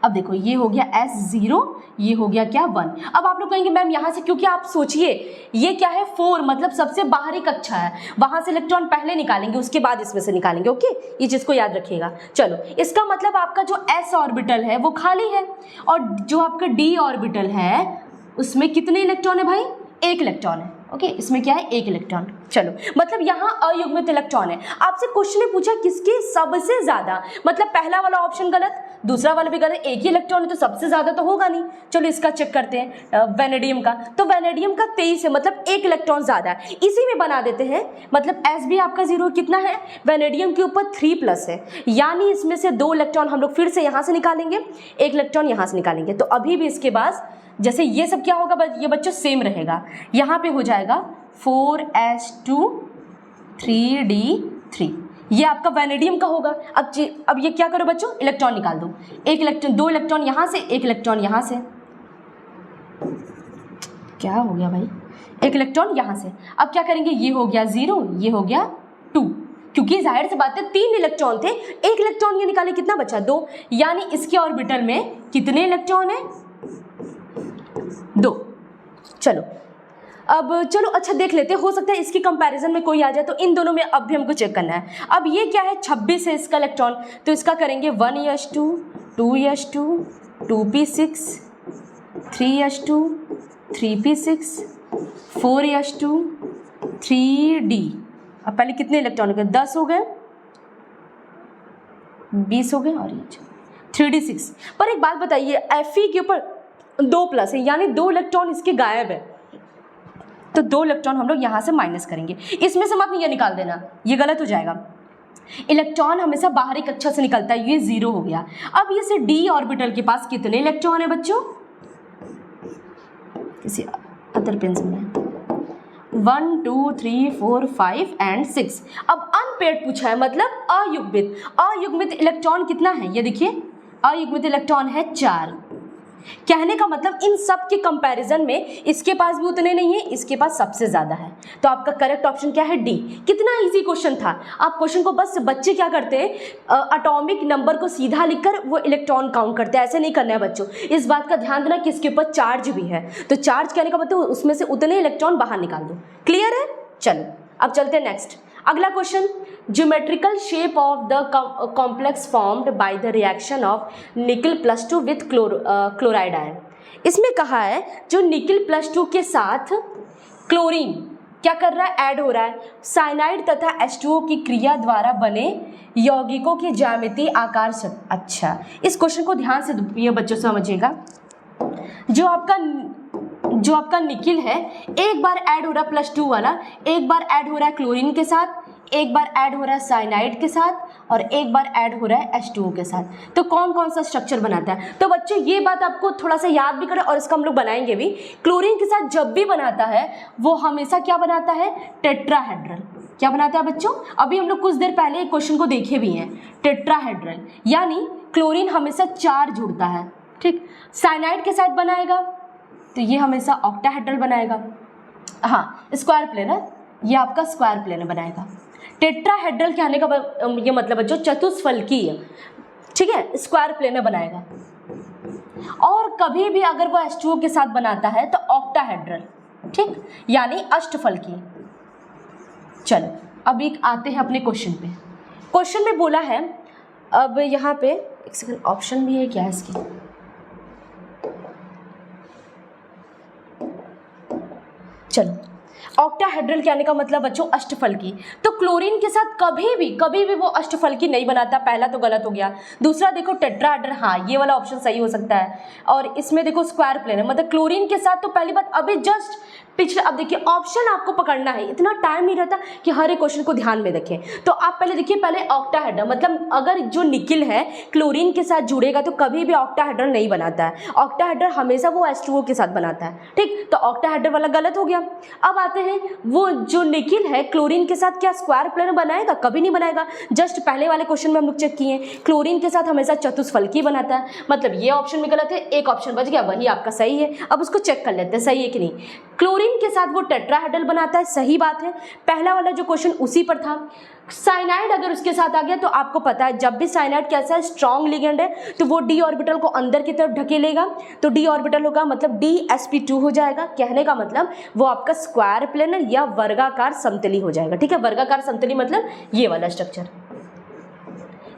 अब देखो ये हो गया S0, ये हो गया क्या 1। अब आप लोग कहेंगे मैम यहाँ से, क्योंकि आप सोचिए ये क्या है 4, मतलब सबसे बाहरी कक्षा है, वहां से इलेक्ट्रॉन पहले निकालेंगे उसके बाद इसमें से निकालेंगे, ओके, ये चीज को याद रखिएगा। चलो इसका मतलब आपका जो s ऑर्बिटल है वो खाली है, और जो आपका d ऑर्बिटल है उसमें कितने इलेक्ट्रॉन है भाई, 1 इलेक्ट्रॉन है, ओके। इसमें क्या है, 1 इलेक्ट्रॉन। चलो मतलब यहाँ अयुग्मित इलेक्ट्रॉन है। आपसे क्वेश्चन ने पूछा किसके सबसे ज्यादा, मतलब पहला वाला ऑप्शन गलत, दूसरा वाला भी गलत, 1 ही इलेक्ट्रॉन है तो सबसे ज्यादा तो होगा नहीं। चलो इसका चेक करते हैं, वेनेडियम का, तो वेनेडियम का 23 है, मतलब 1 इलेक्ट्रॉन ज्यादा है, इसी में बना देते हैं। मतलब S भी आपका 0 कितना है, वेनेडियम के ऊपर 3+ है, यानी इसमें से 2 इलेक्ट्रॉन हम लोग फिर से यहाँ से निकालेंगे, 1 इलेक्ट्रॉन यहाँ से निकालेंगे, तो अभी भी इसके पास जैसे ये सब क्या होगा, ये बच्चों सेम रहेगा, यहाँ पे हो जाएगा 4s2 3d3, ये आपका वैनेडियम का होगा। अब ये क्या करो बच्चों, इलेक्ट्रॉन निकाल दो, एक इलेक्ट्रॉन, दो इलेक्ट्रॉन यहाँ से, एक इलेक्ट्रॉन यहाँ से, क्या हो गया भाई, एक इलेक्ट्रॉन यहाँ से। अब क्या करेंगे, ये हो गया 0, ये हो गया 2, क्योंकि जाहिर सी बात है 3 इलेक्ट्रॉन थे, एक इलेक्ट्रॉन ये निकाले, कितना बचा 2, यानी इसके ऑर्बिटल में कितने इलेक्ट्रॉन है, 2। चलो अब चलो अच्छा देख लेते हैं, हो सकता है इसकी कंपैरिजन में कोई आ जाए, तो इन दोनों में अब भी हमको चेक करना है। अब ये क्या है, 26 है इसका इलेक्ट्रॉन, तो इसका करेंगे 1s2 2s2 2p6 3s2 3p6 4s2 3d। अब पहले कितने इलेक्ट्रॉन हो गए, 10 हो गए, 20 हो गए, और ये 3d6। पर एक बात बताइए, Fe के ऊपर 2 प्लस है, यानी 2 इलेक्ट्रॉन इसके गायब है, तो 2 इलेक्ट्रॉन हम लोग यहाँ से माइनस करेंगे, इसमें से मत ये निकाल देना, ये गलत हो जाएगा। इलेक्ट्रॉन हमेशा बाहरी कक्षा से निकलता है, ये 0 हो गया। अब ये से d ऑर्बिटल के पास कितने इलेक्ट्रॉन है बच्चों, किसी अदर पेंसिल में 1 2 3 4 5 एंड 6। अब अनपेयर्ड पूछा है, मतलब अयुग्मित। अयुग्मित इलेक्ट्रॉन कितना है, ये देखिए, अयुग्मित इलेक्ट्रॉन है 4। कहने का मतलब इन सब के कंपैरिजन में इसके पास भी उतने नहीं है, इसके पास सबसे ज्यादा है, तो आपका करेक्ट ऑप्शन क्या है, डी। कितना इजी क्वेश्चन था। आप क्वेश्चन को बस, बच्चे क्या करते हैं, एटॉमिक नंबर को सीधा लिखकर वो इलेक्ट्रॉन काउंट करते हैं, ऐसे नहीं करना है बच्चों। इस बात का ध्यान देना कि इसके ऊपर चार्ज भी है, तो चार्ज कहने का मतलब उसमें से उतने इलेक्ट्रॉन बाहर निकाल दो। क्लियर है, चलो अब चलते हैं नेक्स्ट। अगला question, geometrical shape of the complex formed by the reaction of निकल +2 विथ क्लोराइड आयन। इसमें कहा है जो निकल +2 के साथ क्लोरीन क्या कर रहा है, ऐड हो रहा है, साइनाइड तथा H2O की क्रिया द्वारा बने यौगिकों के ज्यामितीय आकार से। अच्छा, इस क्वेश्चन को ध्यान से ये बच्चों समझिएगा। जो आपका निकिल है, एक बार ऐड हो रहा है +2 वाला, एक बार ऐड हो रहा है क्लोरीन के साथ, एक बार ऐड हो रहा है साइनाइड के साथ, और एक बार ऐड हो रहा है H2O के साथ। तो कौन कौन सा स्ट्रक्चर बनाता है, तो बच्चों ये बात आपको थोड़ा सा याद भी करें, और इसका हम लोग बनाएंगे भी। क्लोरीन के साथ जब भी बनाता है वो हमेशा क्या बनाता है, टेट्राहेड्रल। क्या बनाता है बच्चों, अभी हम लोग कुछ देर पहले एक क्वेश्चन को देखे भी हैं, टेट्राहेड्रल, यानी क्लोरीन हमेशा 4 जुड़ता है, ठीक। साइनाइड के साथ बनाएगा तो ये हमेशा ऑक्टाहेड्रल बनाएगा, हाँ स्क्वायर प्लेनर, ये आपका स्क्वायर प्लेनर बनाएगा। टेट्राहेड्रल कहने का ये मतलब बच्चों चतुष्फलकीय, ठीक है, स्क्वायर प्लेनर बनाएगा। और कभी भी अगर वो H2O के साथ बनाता है तो ऑक्टाहेड्रल, ठीक, यानी अष्टफलकीय। चलो अब एक आते हैं अपने क्वेश्चन पे। क्वेश्चन में बोला है, अब यहाँ पे एक सेकंड, ऑप्शन भी है क्या है इसकी, चलो ऑक्टाहेड्रल कहने का मतलब बच्चों अष्टफलकी। तो क्लोरीन के साथ कभी भी वो अष्टफलकी नहीं बनाता, पहला तो गलत हो गया। दूसरा देखो टेट्राहेड्रल, हाँ ये वाला ऑप्शन सही हो सकता है। और इसमें देखो स्क्वायर प्लेनर, मतलब क्लोरीन के साथ, तो पहली बात अभी जस्ट पिछले, अब देखिए ऑप्शन आपको पकड़ना है, इतना टाइम नहीं रहता कि हर एक क्वेश्चन को ध्यान में रखें। तो आप पहले देखिए, पहले ऑक्टाहेड्रल, मतलब अगर जो निकिल है क्लोरीन के साथ जुड़ेगा तो कभी भी ऑक्टाहेड्रल नहीं बनाता है, ऑक्टाहेड्रल हमेशा वो H2O के साथ बनाता है, ठीक। तो ऑक्टाहेड्रल वाला गलत हो गया। अब आते हैं, वो जो निकिल है क्लोरीन के साथ क्या स्क्वायर प्लेनर बनाएगा, कभी नहीं बनाएगा। जस्ट पहले वाले क्वेश्चन में हम लोग चेक किए, क्लोरीन के साथ हमेशा चतुष्फलकी बनाता है, मतलब ये ऑप्शन में गलत है, एक ऑप्शन बच गया, वही आपका सही है। अब उसको चेक कर लेते हैं सही है कि नहीं। क्लोरीन के साथ वो टेट्राहेड्रल बनाता है, सही बात है, पहला वाला जो क्वेश्चन उसी पर था। साइनाइड अगर उसके साथ आ गया तो आपको पता है जब भी साइनाइड कैसा है, स्ट्रॉन्ग लिगेंड है, तो वो डी ऑर्बिटल को अंदर की तरफ ढकेलेगा, तो डी ऑर्बिटल होगा मतलब DsP2 हो जाएगा। कहने का मतलब वो आपका स्क्वायर प्लेनर या वर्गाकार समतली हो जाएगा, ठीक है। वर्गाकार समतली मतलब ये वाला स्ट्रक्चर,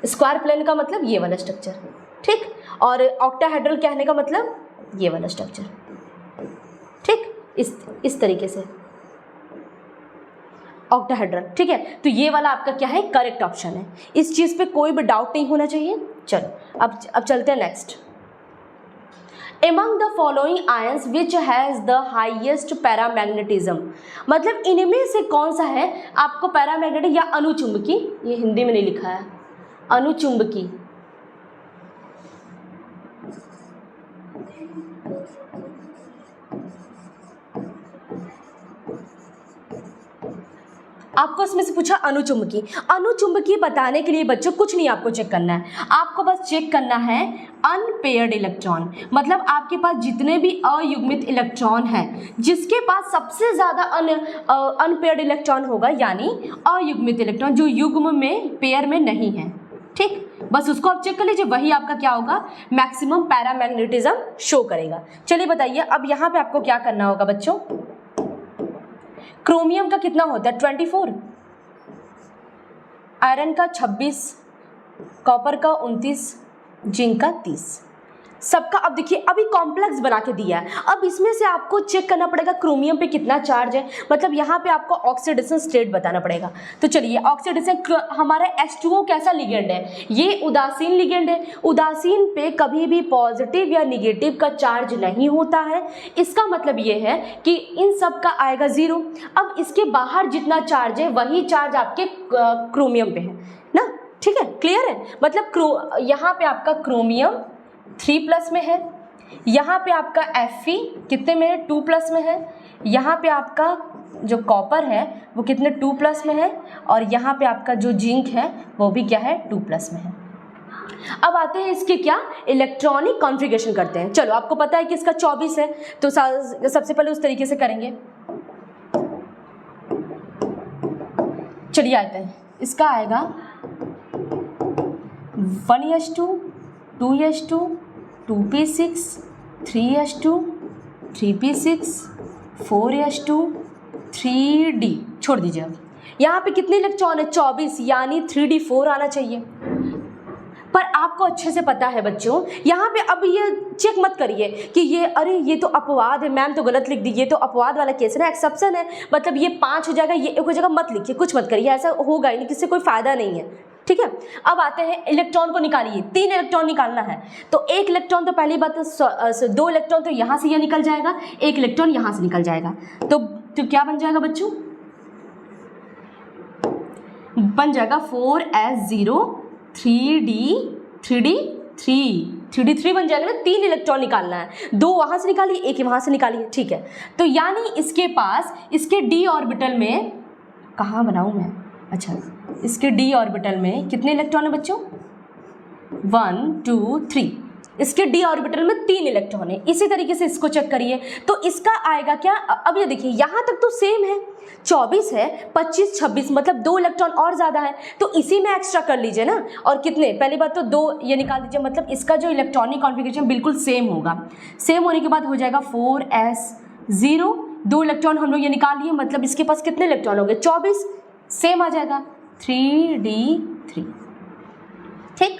स्क्वायर प्लेन का मतलब ये वाला स्ट्रक्चर, ठीक। और ऑक्टाहेड्रल कहने का मतलब ये वाला स्ट्रक्चर, ठीक, इस तरीके से ऑक्टाहेड्रल, ठीक है। तो ये वाला आपका क्या है, करेक्ट ऑप्शन है। इस चीज पे कोई भी डाउट नहीं होना चाहिए। चलो अब चलते हैं next. Among the following ions which has the highest paramagnetism, मतलब इनमें से कौन सा है आपको पैरामैग्नेटिक या अनुचुंबकी, ये हिंदी में नहीं लिखा है, अनुचुंबकी, आपको इसमें से पूछा अनुचुंबकीय। अनुचुंबकीय बताने के लिए बच्चों कुछ नहीं आपको चेक करना है, आपको बस चेक करना है अनपेयर्ड इलेक्ट्रॉन, मतलब आपके पास जितने भी अयुग्मित इलेक्ट्रॉन हैं, जिसके पास सबसे ज़्यादा अनपेयर्ड इलेक्ट्रॉन होगा, यानी अयुग्मित इलेक्ट्रॉन जो युग्म में पेयर में नहीं है, ठीक, बस उसको आप चेक कर लीजिए, वही आपका क्या होगा, मैक्सिमम पैरामैग्नेटिज्म शो करेगा। चलिए बताइए, अब यहाँ पे आपको क्या करना होगा बच्चों, क्रोमियम का कितना होता है 24, आयरन का 26, कॉपर का 29, जिंक का 30, सबका। अब देखिए अभी कॉम्प्लेक्स बना के दिया है, अब इसमें से आपको चेक करना पड़ेगा क्रोमियम पे कितना चार्ज है, मतलब यहाँ पे आपको ऑक्सीडेशन स्टेट बताना पड़ेगा। तो चलिए ऑक्सीडेशन, हमारा H2O कैसा लिगेंड है, ये उदासीन लिगेंड है, उदासीन पे कभी भी पॉजिटिव या निगेटिव का चार्ज नहीं होता है, इसका मतलब ये है कि इन सब का आएगा 0। अब इसके बाहर जितना चार्ज है वही चार्ज आपके क्रोमियम पे है ना, ठीक है, क्लियर है, मतलब यहाँ पे आपका क्रोमियम 3+ में है, यहाँ पे आपका Fe कितने में है 2+ में है, यहाँ पे आपका जो कॉपर है वो कितने 2+ में है, और यहाँ पे आपका जो जिंक है वो भी क्या है 2+ में है। अब आते हैं इसके क्या इलेक्ट्रॉनिक कॉन्फ़िगरेशन करते हैं। चलो आपको पता है कि इसका 24 है, तो सबसे पहले उस तरीके से करेंगे। चलिए आते हैं, इसका आएगा 1s2 2s2 2p6 3s2 3p6 4s2 3d, छोड़ दीजिए। अब यहाँ पे कितने इलेक्ट्रॉन है 24, यानी 3d4 आना चाहिए। पर आपको अच्छे से पता है बच्चों, यहाँ पे अब ये चेक मत करिए कि ये अरे ये तो अपवाद है, मैम तो गलत लिख दी, ये तो अपवाद वाला केस है ना, एक्सेप्शन है, मतलब ये 5 हो जाएगा, ये 1 हो जाएगा, मत लिखिए, कुछ मत करिए, ऐसा होगा ही नहीं, किससे कोई फायदा नहीं है, ठीक है। अब आते हैं इलेक्ट्रॉन को निकालिए, 3 इलेक्ट्रॉन निकालना है, तो 1 इलेक्ट्रॉन तो पहली बात, 2 इलेक्ट्रॉन तो यहाँ से ये निकल जाएगा, 1 इलेक्ट्रॉन यहाँ से निकल जाएगा, तो क्या बन जाएगा बच्चों, बन जाएगा 4s0 3d3 बन जाएगा ना। 3 इलेक्ट्रॉन निकालना है, 2 वहाँ से निकालिए, 1 वहाँ से निकालिए, ठीक है। तो यानी इसके पास इसके d ऑर्बिटल में, कहाँ बनाऊँ मैं, अच्छा इसके d ऑर्बिटल में कितने इलेक्ट्रॉन है बच्चों 1 2 3, इसके d ऑर्बिटल में 3 इलेक्ट्रॉन है। इसी तरीके से इसको चेक करिए, तो इसका आएगा क्या, अब ये देखिए यहाँ तक तो सेम है, 24 है, 25 26, मतलब 2 इलेक्ट्रॉन और ज़्यादा है, तो इसी में एक्स्ट्रा कर लीजिए ना। और कितने, पहली बात तो 2 ये निकाल दीजिए, मतलब इसका जो इलेक्ट्रॉनिक कॉन्फ़िगरेशन बिल्कुल सेम होगा। सेम होने के बाद हो जाएगा 4s0, 2 इलेक्ट्रॉन हम लोग ये निकाल लिए, मतलब इसके पास कितने इलेक्ट्रॉन हो गए 24, सेम आ जाएगा 3d3, ठीक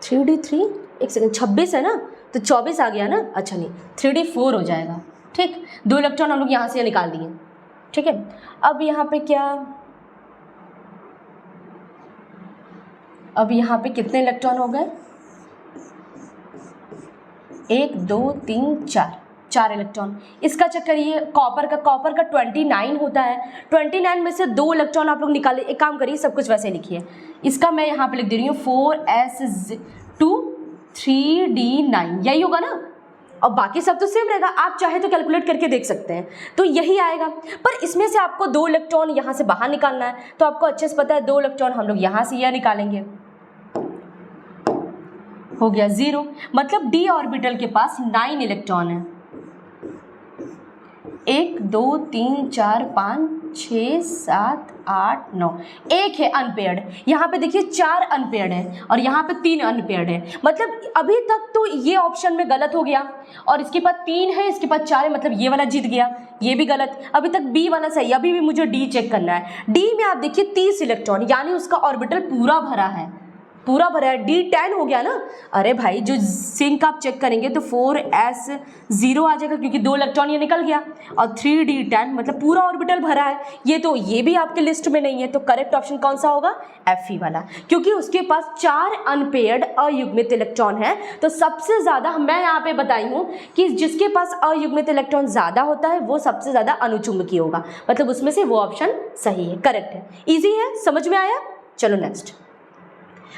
3d3, एक सेकंड 26 है ना, तो 24 आ गया ना, अच्छा नहीं 3d4 हो जाएगा, ठीक। 2 इलेक्ट्रॉन हम लोग यहाँ से निकाल दिए, ठीक है। अब यहाँ पे क्या, अब यहाँ पे कितने इलेक्ट्रॉन हो गए 1 2 3 4 इलेक्ट्रॉन। इसका चेक करिए, कॉपर का 29 होता है, 29 में से 2 इलेक्ट्रॉन आप लोग निकालिए। एक काम करिए, सब कुछ वैसे लिखिए, इसका मैं यहाँ पे लिख दे रही हूँ 4s2 3d9, यही होगा ना, और बाकी सब तो सेम रहेगा, आप चाहे तो कैलकुलेट करके देख सकते हैं, तो यही आएगा। पर इसमें से आपको 2 इलेक्ट्रॉन यहाँ से बाहर निकालना है, तो आपको अच्छे से पता है 2 इलेक्ट्रॉन हम लोग यहाँ से यह निकालेंगे, हो गया 0, मतलब d ऑर्बिटल के पास 9 इलेक्ट्रॉन है, 1 2 3 4 5 6 7 8 9, एक है अनपेयर्ड, यहाँ पे देखिए 4 अनपेयर्ड है और यहाँ पे 3 अनपेयर्ड है, मतलब अभी तक तो ये ऑप्शन में गलत हो गया, और इसके पास 3 है, इसके पास 4 है, मतलब ये वाला जीत गया, ये भी गलत। अभी तक बी वाला सही, अभी भी मुझे डी चेक करना है। डी में आप देखिए 30 इलेक्ट्रॉन, यानी उसका ऑर्बिटल पूरा भरा है, पूरा भरा है, D10 हो गया ना। अरे भाई जो सिंक आप चेक करेंगे तो 4s0 आ जाएगा, क्योंकि 2 इलेक्ट्रॉन ये निकल गया, और 3d10 मतलब पूरा ऑर्बिटल भरा है। ये तो ये भी आपके लिस्ट में नहीं है, तो करेक्ट ऑप्शन कौन सा होगा, Fe वाला, क्योंकि उसके पास 4 अनपेयर्ड अयुग्मित इलेक्ट्रॉन है। तो सबसे ज़्यादा मैं यहाँ पे बताई हूँ कि जिसके पास अयुग्मित इलेक्ट्रॉन ज़्यादा होता है वो सबसे ज़्यादा अनुचुंबकीय होगा, मतलब उसमें से वो ऑप्शन सही है, करेक्ट है। ईजी है, समझ में आया। चलो नेक्स्ट,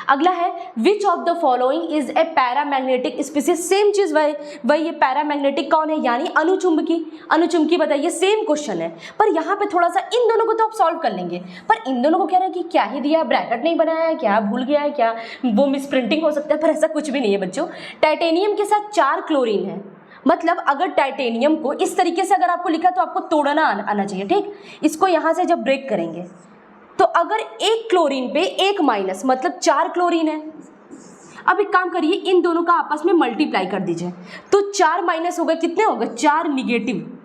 अगला है which of the following is a paramagnetic species. Same चीज वही ये पैरामैग्नेटिक कौन है, यानी अनुचुंबकी बताइए। सेम क्वेश्चन है, पर यहाँ पे थोड़ा सा इन दोनों को तो आप सॉल्व कर लेंगे, पर इन दोनों को कह रहे हैं कि क्या ही दिया, ब्रैकेट नहीं बनाया है क्या, भूल गया है क्या, वो मिस प्रिंटिंग हो सकता है, पर ऐसा कुछ भी नहीं है बच्चों। टाइटेनियम के साथ 4 क्लोरीन है, मतलब अगर टाइटेनियम को इस तरीके से अगर आपको लिखा तो आपको तोड़ना आना चाहिए, ठीक। इसको यहाँ से जब ब्रेक करेंगे तो अगर एक क्लोरीन पे एक माइनस, मतलब 4 क्लोरीन है। अब एक काम करिए, इन दोनों का आपस में मल्टीप्लाई कर दीजिए, तो 4 माइनस हो गए, कितने हो गए, 4 निगेटिव।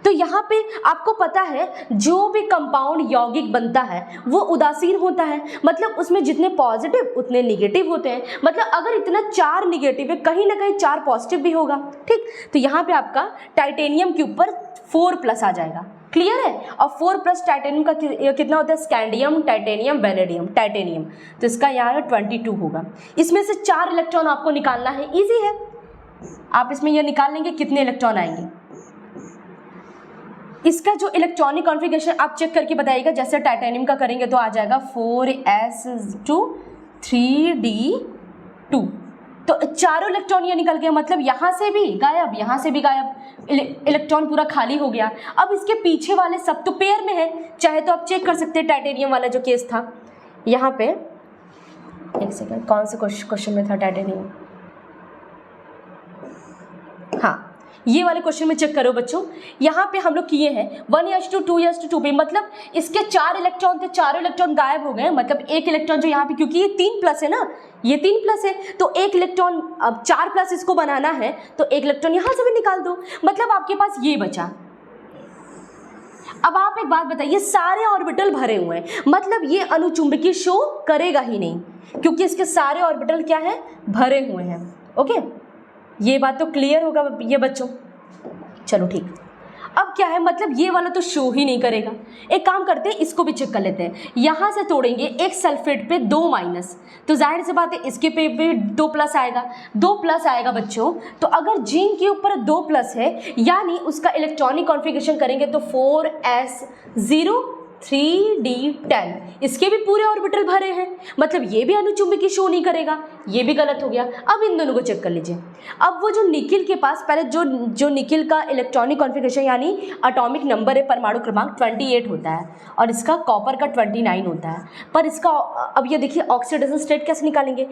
तो यहाँ पे आपको पता है जो भी कंपाउंड यौगिक बनता है वो उदासीन होता है, मतलब उसमें जितने पॉजिटिव उतने निगेटिव होते हैं। मतलब अगर इतना 4 निगेटिव है, कहीं ना कहीं 4 पॉजिटिव भी होगा, ठीक। तो यहाँ पे आपका टाइटेनियम के ऊपर 4+ आ जाएगा, क्लियर है। और 4+ टाइटेनियम का कितना होता है, स्कैंडियम, टाइटेनियम, वेनेडियम, टाइटेनियम, तो इसका यहाँ 22 होगा। इसमें से 4 इलेक्ट्रॉन आपको निकालना है, इजी है, आप इसमें यह निकाल लेंगे कितने इलेक्ट्रॉन आएंगे। इसका जो इलेक्ट्रॉनिक कॉन्फ़िगरेशन आप चेक करके बताइएगा, जैसे टाइटेनियम का करेंगे तो आ जाएगा 4s2 3d2, तो चारों इलेक्ट्रॉन ये निकल गए, मतलब यहाँ से भी गायब, यहाँ से भी गायब, इलेक्ट्रॉन पूरा खाली हो गया। अब इसके पीछे वाले सब तो पेयर में है, चाहे तो आप चेक कर सकते हैं टाइटेनियम वाला जो केस था। यहाँ पे एक सेकेंड, कौन से क्वेश्चन में था टाइटेनियम, हाँ ये वाले क्वेश्चन में चेक करो बच्चों। यहाँ पे हम लोग किए हैं 1s2 2s2 2p, मतलब इसके 4 इलेक्ट्रॉन थे, चारों इलेक्ट्रॉन गायब हो गए, मतलब एक इलेक्ट्रॉन जो यहाँ पे, क्योंकि ये 3+ है ना, ये 3+ है, तो एक इलेक्ट्रॉन, अब 4+ इसको बनाना है तो एक इलेक्ट्रॉन यहाँ से भी निकाल दो, मतलब आपके पास ये बचा। अब आप एक बात बताइए, सारे ऑर्बिटल भरे हुए हैं, मतलब ये अनुचुंबकीय शो करेगा ही नहीं, क्योंकि इसके सारे ऑर्बिटल क्या है, भरे हुए हैं। ओके, ये बात तो क्लियर होगा ये बच्चों, चलो ठीक। अब क्या है, मतलब ये वाला तो शो ही नहीं करेगा। एक काम करते हैं, इसको भी चेक कर लेते हैं। यहाँ से तोड़ेंगे, एक सल्फेट पे 2 माइनस, तो जाहिर सी बात है इसके पे भी 2+ आएगा, 2+ आएगा बच्चों। तो अगर जिंक के ऊपर 2+ है, यानी उसका इलेक्ट्रॉनिक कॉन्फ़िगरेशन करेंगे तो 4s0 3d10, इसके भी पूरे ऑर्बिटल भरे हैं, मतलब ये भी अनुचुंबकीय शो नहीं करेगा, ये भी गलत हो गया। अब इन दोनों को चेक कर लीजिए। अब वो जो निकिल के पास पहले जो निकिल का इलेक्ट्रॉनिक कॉन्फ़िगरेशन यानी एटॉमिक नंबर है, परमाणु क्रमांक 28 होता है, और इसका कॉपर का 29 होता है। पर इसका अब ये देखिए ऑक्सीडेशन स्टेट कैसे निकालेंगे,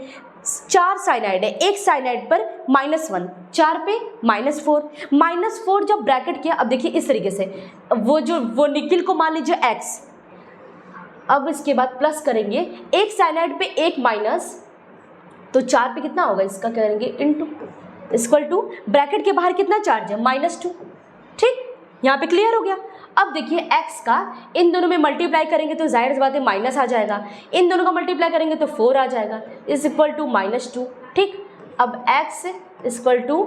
4 साइनाइड है, एक साइनाइड पर -1, 4 पे -4 जब ब्रैकेट किया, अब देखिए इस तरीके से वो निकिल को मान लीजिए X, अब इसके बाद प्लस करेंगे, एक साइनाइड पे एक माइनस, तो 4 पे कितना होगा इसका, करेंगे इनटू, इक्वल टू ब्रैकेट के बाहर कितना चार्ज है, -2, ठीक। यहाँ पे क्लियर हो गया। अब देखिए x का इन दोनों में मल्टीप्लाई करेंगे तो जाहिर सी बात है माइनस आ जाएगा, इन दोनों का मल्टीप्लाई करेंगे तो 4 आ जाएगा, इज इक्वल टू -2, ठीक। अब x इक्वल टू,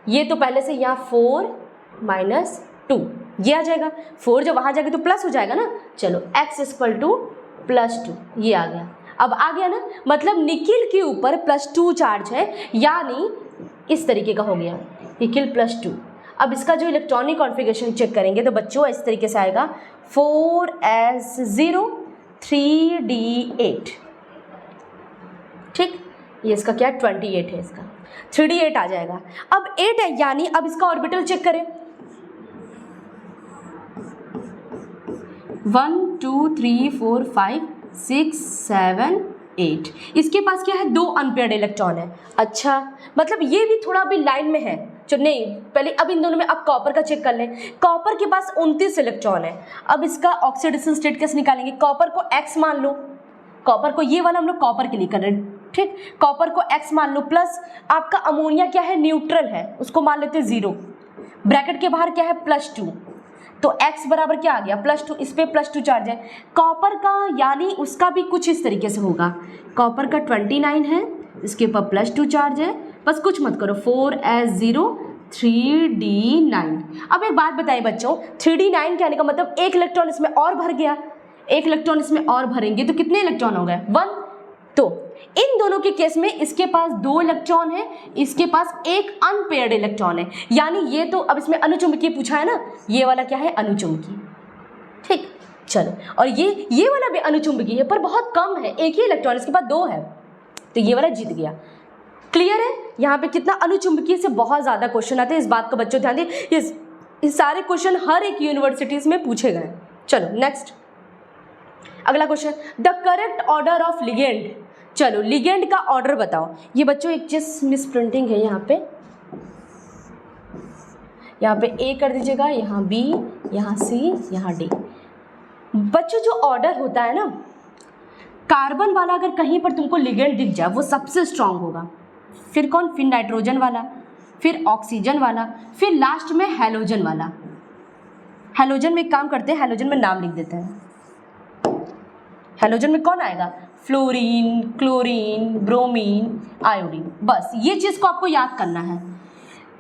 ये तो पहले से यहाँ 4 - 2 ये आ जाएगा, 4 जब वहाँ जाएगा तो प्लस हो जाएगा ना, चलो x इक्वल टू +2 ये आ गया। अब आ गया ना, मतलब निकिल के ऊपर +2 चार्ज है, यानी इस तरीके का हो गया निकिल +2। अब इसका जो इलेक्ट्रॉनिक कॉन्फ़िगरेशन चेक करेंगे तो बच्चों इस तरीके से आएगा 4s0 3d8, ठीक। ये इसका क्या 28 है, इसका 3d8 आ जाएगा। अब 8 है, यानी अब इसका ऑर्बिटल चेक करें, 1 2 3 4 5 6 7 8, इसके पास क्या है, 2 अनपेयर्ड इलेक्ट्रॉन है। अच्छा, मतलब ये भी थोड़ा भी लाइन में है, जो नहीं पहले अब इन दोनों में, अब कॉपर का चेक कर लें, कॉपर के पास 29 इलेक्ट्रॉन है। अब इसका ऑक्सीडेशन स्टेट कैसे निकालेंगे, कॉपर को x मान लो, कॉपर को, ये वाला हम लोग कॉपर के लिए कर रहे हैं, ठीक। कॉपर को x मान लो, प्लस आपका अमोनिया क्या है, न्यूट्रल है, उसको मान लेते हैं 0, ब्रैकेट के बाहर क्या है +2, तो x बराबर क्या आ गया +2, इस पे +2 चार्ज है। कॉपर का यानी उसका भी कुछ इस तरीके से होगा, कॉपर का 29 है, इसके ऊपर +2 चार्ज है, बस कुछ मत करो, 4s0 3d9। अब एक बात बताइए बच्चों, 3d9 कहने का मतलब एक इलेक्ट्रॉन इसमें और भर गया, एक इलेक्ट्रॉन इसमें और भरेंगे तो कितने इलेक्ट्रॉन हो गए, 1। तो इन दोनों के केस में इसके पास 2 इलेक्ट्रॉन है, इसके पास एक अनपेयर्ड इलेक्ट्रॉन है, यानी ये तो अब इसमें अनुचुंबकीय पूछा है ना, ये वाला क्या है, अनुचुंबकीय, ठीक। चलो, और ये वाला भी अनुचुंबकीय है, पर बहुत कम है, एक ही इलेक्ट्रॉन, इसके पास 2 है, तो ये वाला जीत गया। क्लियर है? यहाँ पे कितना अनुचुंबकीय से बहुत ज़्यादा क्वेश्चन आते हैं, इस बात का बच्चों ध्यान दें। ये सारे क्वेश्चन हर एक यूनिवर्सिटीज़ में पूछे गए। चलो नेक्स्ट, अगला question, the correct order of ligand. चलो लिगेंड का ऑर्डर बताओ। ये बच्चों एक चीज मिस प्रिंटिंग है, यहाँ पे ए कर दीजिएगा, यहाँ बी, यहाँ सी, यहाँ डी। बच्चों जो ऑर्डर होता है ना, कार्बन वाला अगर कहीं पर तुमको लिगेंड दिख जाए वो सबसे स्ट्रांग होगा, फिर कौन, फिर नाइट्रोजन वाला, फिर ऑक्सीजन वाला, फिर लास्ट में हैलोजन वाला। हैलोजन में एक काम करते हैं, हैलोजन में नाम लिख देते हैं। हैलोजन में कौन आएगा, फ्लोरीन, क्लोरीन, ब्रोमीन, आयोडीन। बस ये चीज़ को आपको याद करना है।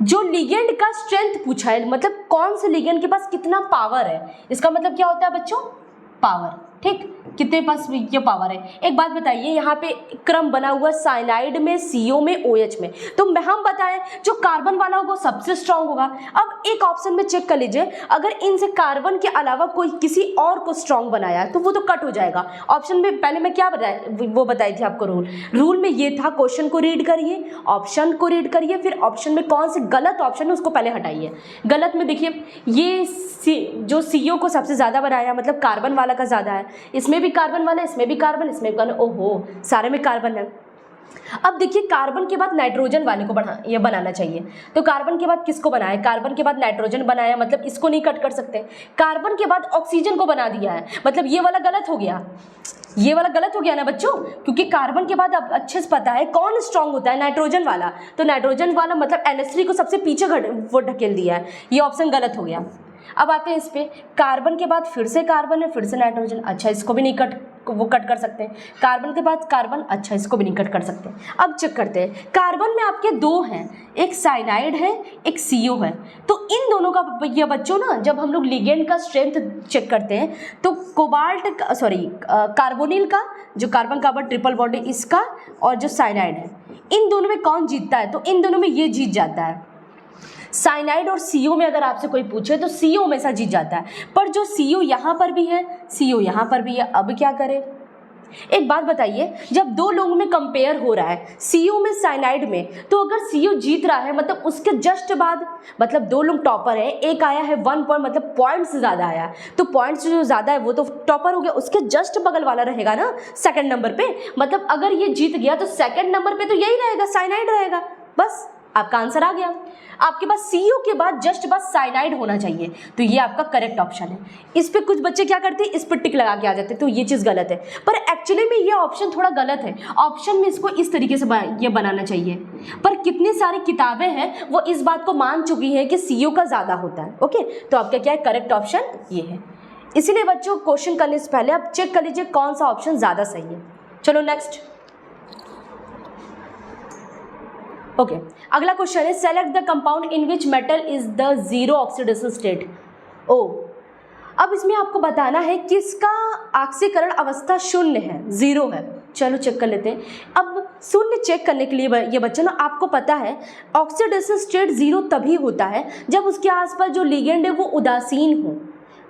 जो लिगेंड का स्ट्रेंथ पूछा है, मतलब कौन से लिगेंड के पास कितना पावर है, इसका मतलब क्या होता है बच्चों, पावर। ठीक, कितने पास ये पावर है। एक बात बताइए, यहाँ पे क्रम बना हुआ साइनाइड में, CO में, OH में, तो हम बताएं जो कार्बन वाला होगा सबसे स्ट्रांग होगा। अब एक ऑप्शन में चेक कर लीजिए, अगर इनसे कार्बन के अलावा कोई किसी और को स्ट्रांग बनाया तो वो तो कट हो जाएगा। ऑप्शन में पहले मैं क्या वो बताई थी आपको, रूल में ये था, क्वेश्चन को रीड करिए, ऑप्शन को रीड करिए, फिर ऑप्शन में कौन से गलत ऑप्शन है उसको पहले हटाइए। गलत में देखिए, ये जो CO को सबसे ज़्यादा बनाया, मतलब कार्बन वाला का ज़्यादा है, इसमें भी कार्बन वाला, इसमें भी कार्बन, इसमें भी कार्बन, ओहो सारे में कार्बन है। अब देखिए कार्बन के बाद नाइट्रोजन वाले को बनाना चाहिए, तो कार्बन के बाद किसको बनाया, कार्बन के बाद नाइट्रोजन बनाया, मतलब इसको नहीं कट कर सकते। कार्बन के बाद ऑक्सीजन को बना दिया है, मतलब ये वाला गलत हो गया, ये वाला गलत हो गया ना बच्चों, क्योंकि कार्बन के बाद अब अच्छे से पता है कौन स्ट्रांग होता है, नाइट्रोजन वाला, तो नाइट्रोजन वाला मतलब NH3 को सबसे पीछे वो ढकेल दिया है, ये ऑप्शन गलत हो गया। अब आते हैं इस पे, कार्बन के बाद फिर से कार्बन है, फिर से नाइट्रोजन, अच्छा इसको भी नहीं कट कर सकते। कार्बन के बाद कार्बन, अच्छा इसको भी नहीं कट कर सकते। अब चेक करते हैं, कार्बन में आपके दो हैं, एक साइनाइड है, एक CO है, तो इन दोनों का ये बच्चों ना, जब हम लोग लिगेंड का स्ट्रेंथ चेक करते हैं तो कार्बोनिल का, जो कार्बन कार्बन ट्रिपल बॉन्ड है इसका, और जो साइनाइड है, इन दोनों में कौन जीतता है, तो इन दोनों में ये जीत जाता है। साइनाइड और CO में अगर आपसे कोई पूछे तो CO हमेशा जीत जाता है, पर जो CO यहाँ पर भी है, CO यहाँ पर भी है, अब क्या करें। एक बात बताइए, जब दो लोगों में कंपेयर हो रहा है, CO में साइनाइड में, तो अगर CO जीत रहा है मतलब उसके जस्ट बाद, मतलब दो लोग टॉपर है, एक आया है 1 पॉइंट, मतलब पॉइंट्स ज़्यादा आया, तो पॉइंट्स जो ज़्यादा है वो तो टॉपर हो गया, उसके जस्ट बगल वाला रहेगा ना सेकंड नंबर पे, मतलब अगर ये जीत गया तो सेकंड नंबर पे तो यही रहेगा, साइनाइड रहेगा। बस आपका आंसर आ गया। आपके पास CO के बाद जस्ट बस साइनाइड होना चाहिए, तो ये आपका करेक्ट ऑप्शन है। इस पे कुछ बच्चे क्या करते हैं, इस पर टिक लगा के आ जाते हैं, तो ये चीज़ गलत है, पर एक्चुअली में ये ऑप्शन थोड़ा गलत है। ऑप्शन में इसको इस तरीके से ये बनाना चाहिए, पर कितनी सारी किताबें हैं वो इस बात को मान चुकी हैं कि CO का ज़्यादा होता है। ओके, तो आपका क्या है, करेक्ट ऑप्शन ये है। इसीलिए बच्चों क्वेश्चन करने से पहले आप चेक कर लीजिए कौन सा ऑप्शन ज़्यादा सही है। चलो नेक्स्ट, ओके, अगला क्वेश्चन है, select the compound in which metal is the zero oxidation state. अब इसमें आपको बताना है किसका ऑक्सीकरण अवस्था शून्य है, 0 है। चलो चेक कर लेते हैं। अब शून्य चेक करने के लिए ये बच्चों ना, आपको पता है ऑक्सीडेशन स्टेट 0 तभी होता है जब उसके आसपास जो लिगेंड है वो उदासीन हो।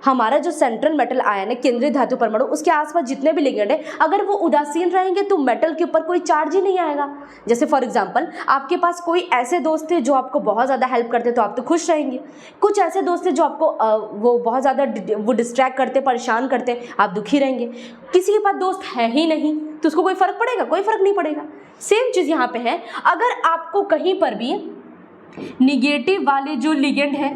हमारा जो सेंट्रल मेटल आयन है, केंद्रीय धातु परमाणु, उसके आसपास जितने भी लिगेंड है अगर वो उदासीन रहेंगे तो मेटल के ऊपर कोई चार्ज ही नहीं आएगा। जैसे फॉर एग्जांपल आपके पास कोई ऐसे दोस्त थे जो आपको बहुत ज़्यादा हेल्प करते तो आप तो खुश रहेंगे, कुछ ऐसे दोस्त थे जो आपको वो बहुत ज़्यादा वो डिस्ट्रैक्ट करते, परेशान करते, आप दुखी रहेंगे। किसी के पास दोस्त है ही नहीं तो उसको कोई फ़र्क पड़ेगा, कोई फ़र्क नहीं पड़ेगा। सेम चीज़ यहाँ पे है, अगर आपको कहीं पर भी निगेटिव वाले जो लिगेंड है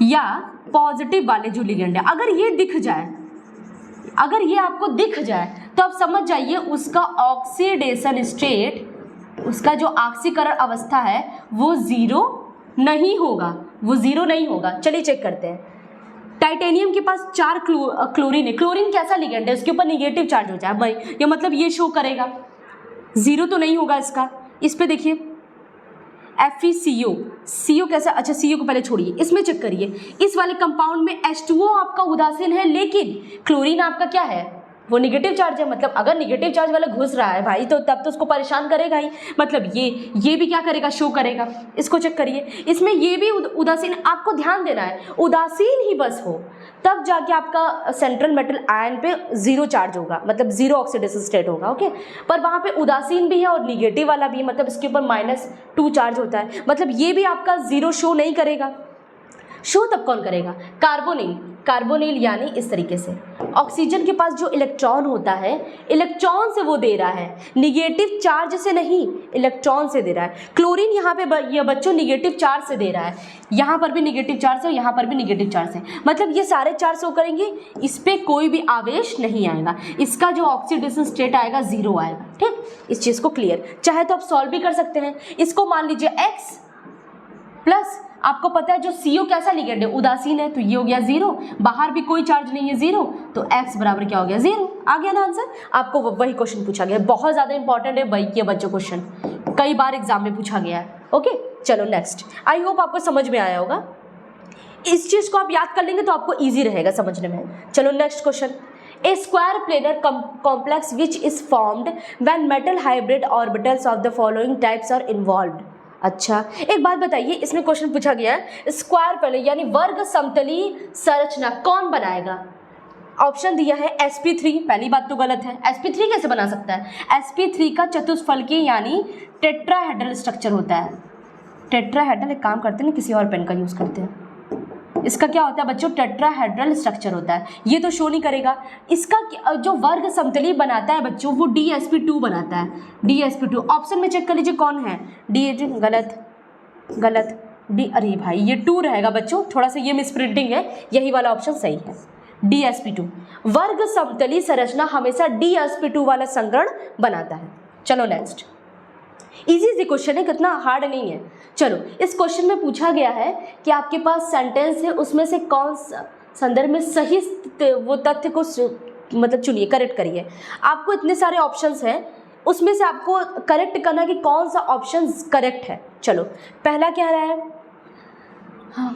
या पॉजिटिव वाले जो लिगेंड है, अगर ये दिख जाए, अगर ये आपको दिख जाए तो आप समझ जाइए उसका ऑक्सीडेशन स्टेट, उसका जो ऑक्सीकरण अवस्था है वो 0 नहीं होगा, वो 0 नहीं होगा। चलिए चेक करते हैं। टाइटेनियम के पास 4 क्लोरीन है। क्लोरीन कैसा लिगेंड है, उसके ऊपर निगेटिव चार्ज हो जाए भाई, ये मतलब ये शो करेगा, 0 तो नहीं होगा इसका। इस पे देखिए FeCO, CO कैसा, अच्छा CO को पहले छोड़िए, इसमें चेक करिए। इस वाले कंपाउंड में H2O आपका उदासीन है, लेकिन क्लोरीन आपका क्या है, वो निगेटिव चार्ज है, मतलब अगर निगेटिव चार्ज वाला घुस रहा है भाई तो तब तो उसको परेशान करेगा ही, मतलब ये भी क्या करेगा, शो करेगा। इसको चेक करिए, इसमें ये भी उदासीन, आपको ध्यान देना है उदासीन ही बस हो तब जाके आपका सेंट्रल मेटल आयन पे जीरो चार्ज होगा, मतलब जीरो ऑक्सीडेशन स्टेट होगा, ओके। पर वहाँ पे उदासीन भी है और निगेटिव वाला भी है, मतलब इसके ऊपर -2 चार्ज होता है, मतलब ये भी आपका जीरो शो नहीं करेगा। शो तब कौन करेगा, कार्बोनिल यानी इस तरीके से ऑक्सीजन के पास जो इलेक्ट्रॉन होता है, इलेक्ट्रॉन से वो दे रहा है, निगेटिव चार्ज से नहीं, इलेक्ट्रॉन से दे रहा है। क्लोरीन यहाँ पे ये बच्चों निगेटिव चार्ज से दे रहा है, यहाँ पर भी निगेटिव चार्ज है, यहाँ पर भी निगेटिव चार्ज है, मतलब ये सारे चार्ज शो करेंगे, इस पर कोई भी आवेश नहीं आएगा, इसका जो ऑक्सीडेशन स्टेट आएगा जीरो आएगा, ठीक। इस चीज़ को क्लियर, चाहे तो आप सॉल्व भी कर सकते हैं इसको। मान लीजिए X प्लस, आपको पता है जो CO कैसा लिगेंड है, उदासीन है, तो ये हो गया जीरो, बाहर भी कोई चार्ज नहीं है जीरो, तो X बराबर क्या हो गया, जीरो। आ गया ना आंसर। आपको वही क्वेश्चन पूछा गया, बहुत ज़्यादा इंपॉर्टेंट है भाई ये बच्चों क्वेश्चन, कई बार एग्जाम में पूछा गया है, ओके। चलो नेक्स्ट, आई होप आपको समझ में आया होगा, इस चीज़ को आप याद कर लेंगे तो आपको ईजी रहेगा समझने में। चलो next question, A square planar complex which is formed when metal hybrid orbitals of the following types are involved। अच्छा, एक बात बताइए, इसमें क्वेश्चन पूछा गया है स्क्वायर प्लेनर यानी वर्ग समतली संरचना कौन बनाएगा। ऑप्शन दिया है sp3, पहली बात तो गलत है, sp3 कैसे बना सकता है, sp3 का चतुष्फलकीय यानी टेट्राहेड्रल स्ट्रक्चर होता है। टेट्राहेड्रल, एक काम करते हैं किसी और पेन का यूज़ करते हैं, इसका क्या होता है बच्चों, टेट्राहेड्रल स्ट्रक्चर होता है, ये तो शो नहीं करेगा। इसका जो वर्ग समतली बनाता है बच्चों वो dsp2 बनाता है, dsp2। ऑप्शन में चेक कर लीजिए कौन है, गलत डी, अरे भाई ये 2 रहेगा बच्चों, थोड़ा सा ये मिसप्रिंटिंग है, यही वाला ऑप्शन सही है, dsp2। वर्ग समतली संरचना हमेशा dsp2 वाला संकरण बनाता है। चलो नेक्स्ट, इजी क्वेश्चन है, कितना हार्ड नहीं है। चलो, इस क्वेश्चन में पूछा गया है कि आपके पास सेंटेंस है, उसमें से कौन सा संदर्भ में सही वो तथ्य को मतलब चुनिए, करेक्ट करिए। आपको इतने सारे ऑप्शंस हैं, उसमें से आपको करेक्ट करना कि कौन सा ऑप्शन करेक्ट है। चलो, पहला क्या रहा है, हाँ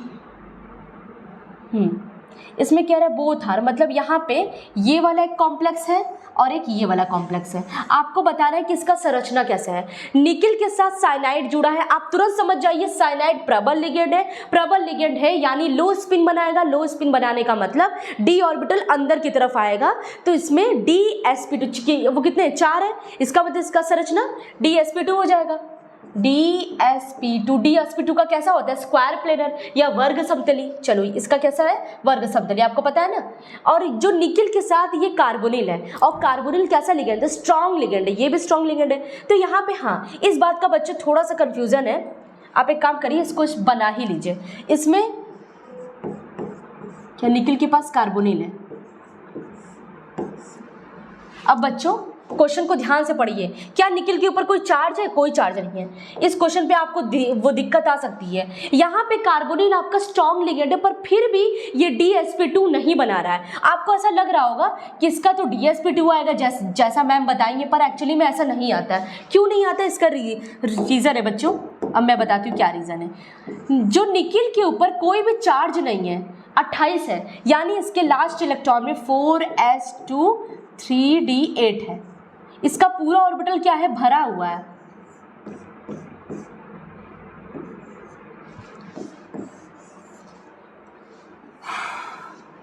इसमें क्या रहा है, बोथ आर, मतलब यहाँ पे ये वाला एक कॉम्प्लेक्स है और एक ये वाला कॉम्प्लेक्स है। आपको बताना है कि इसका संरचना कैसा है। निकिल के साथ साइनाइड जुड़ा है, आप तुरंत समझ जाइए साइनाइड प्रबल लिगेंड है, प्रबल लिगेंड है यानी लो स्पिन बनाएगा। लो स्पिन बनाने का मतलब d ऑर्बिटल अंदर की तरफ आएगा, तो इसमें dsp2 वो कितने 4 है, इसका मतलब इसका संरचना dsp2 हो जाएगा। dsp2 का कैसा होता है, स्क्वायर प्लेनर या वर्ग समतली। चलो, इसका कैसा है, वर्ग समतली, आपको पता है ना। और जो निकिल के साथ ये कार्बोनिल है, और कार्बोनिल कैसा लिगेंड है, स्ट्रॉन्ग लिगेंड है, ये भी स्ट्रॉन्ग लिगेंड है। तो यहाँ पे हाँ, इस बात का बच्चों थोड़ा सा कंफ्यूजन है, आप एक काम करिए इसको बना ही लीजिए। इसमें क्या निकिल के पास कार्बोनिल है। अब बच्चों क्वेश्चन को ध्यान से पढ़िए, क्या निकिल के ऊपर कोई चार्ज है, कोई चार्ज नहीं है। इस क्वेश्चन पे आपको वो दिक्कत आ सकती है। यहाँ पे कार्बोनिल आपका स्ट्रॉन्ग लिगेंड है, पर फिर भी ये dsp2 नहीं बना रहा है। आपको ऐसा लग रहा होगा कि इसका तो dsp2 आएगा जैसा मैम बताएंगे, पर एक्चुअली में ऐसा नहीं आता है। क्यों नहीं आता, इसका रीज़न है बच्चों, अब मैं बताती हूँ क्या रीज़न है। जो निकिल के ऊपर कोई भी चार्ज नहीं है, 28 है, यानी इसके लास्ट इलेक्ट्रॉन में 4s2 3d8 है। इसका पूरा ऑर्बिटल क्या है, भरा हुआ है।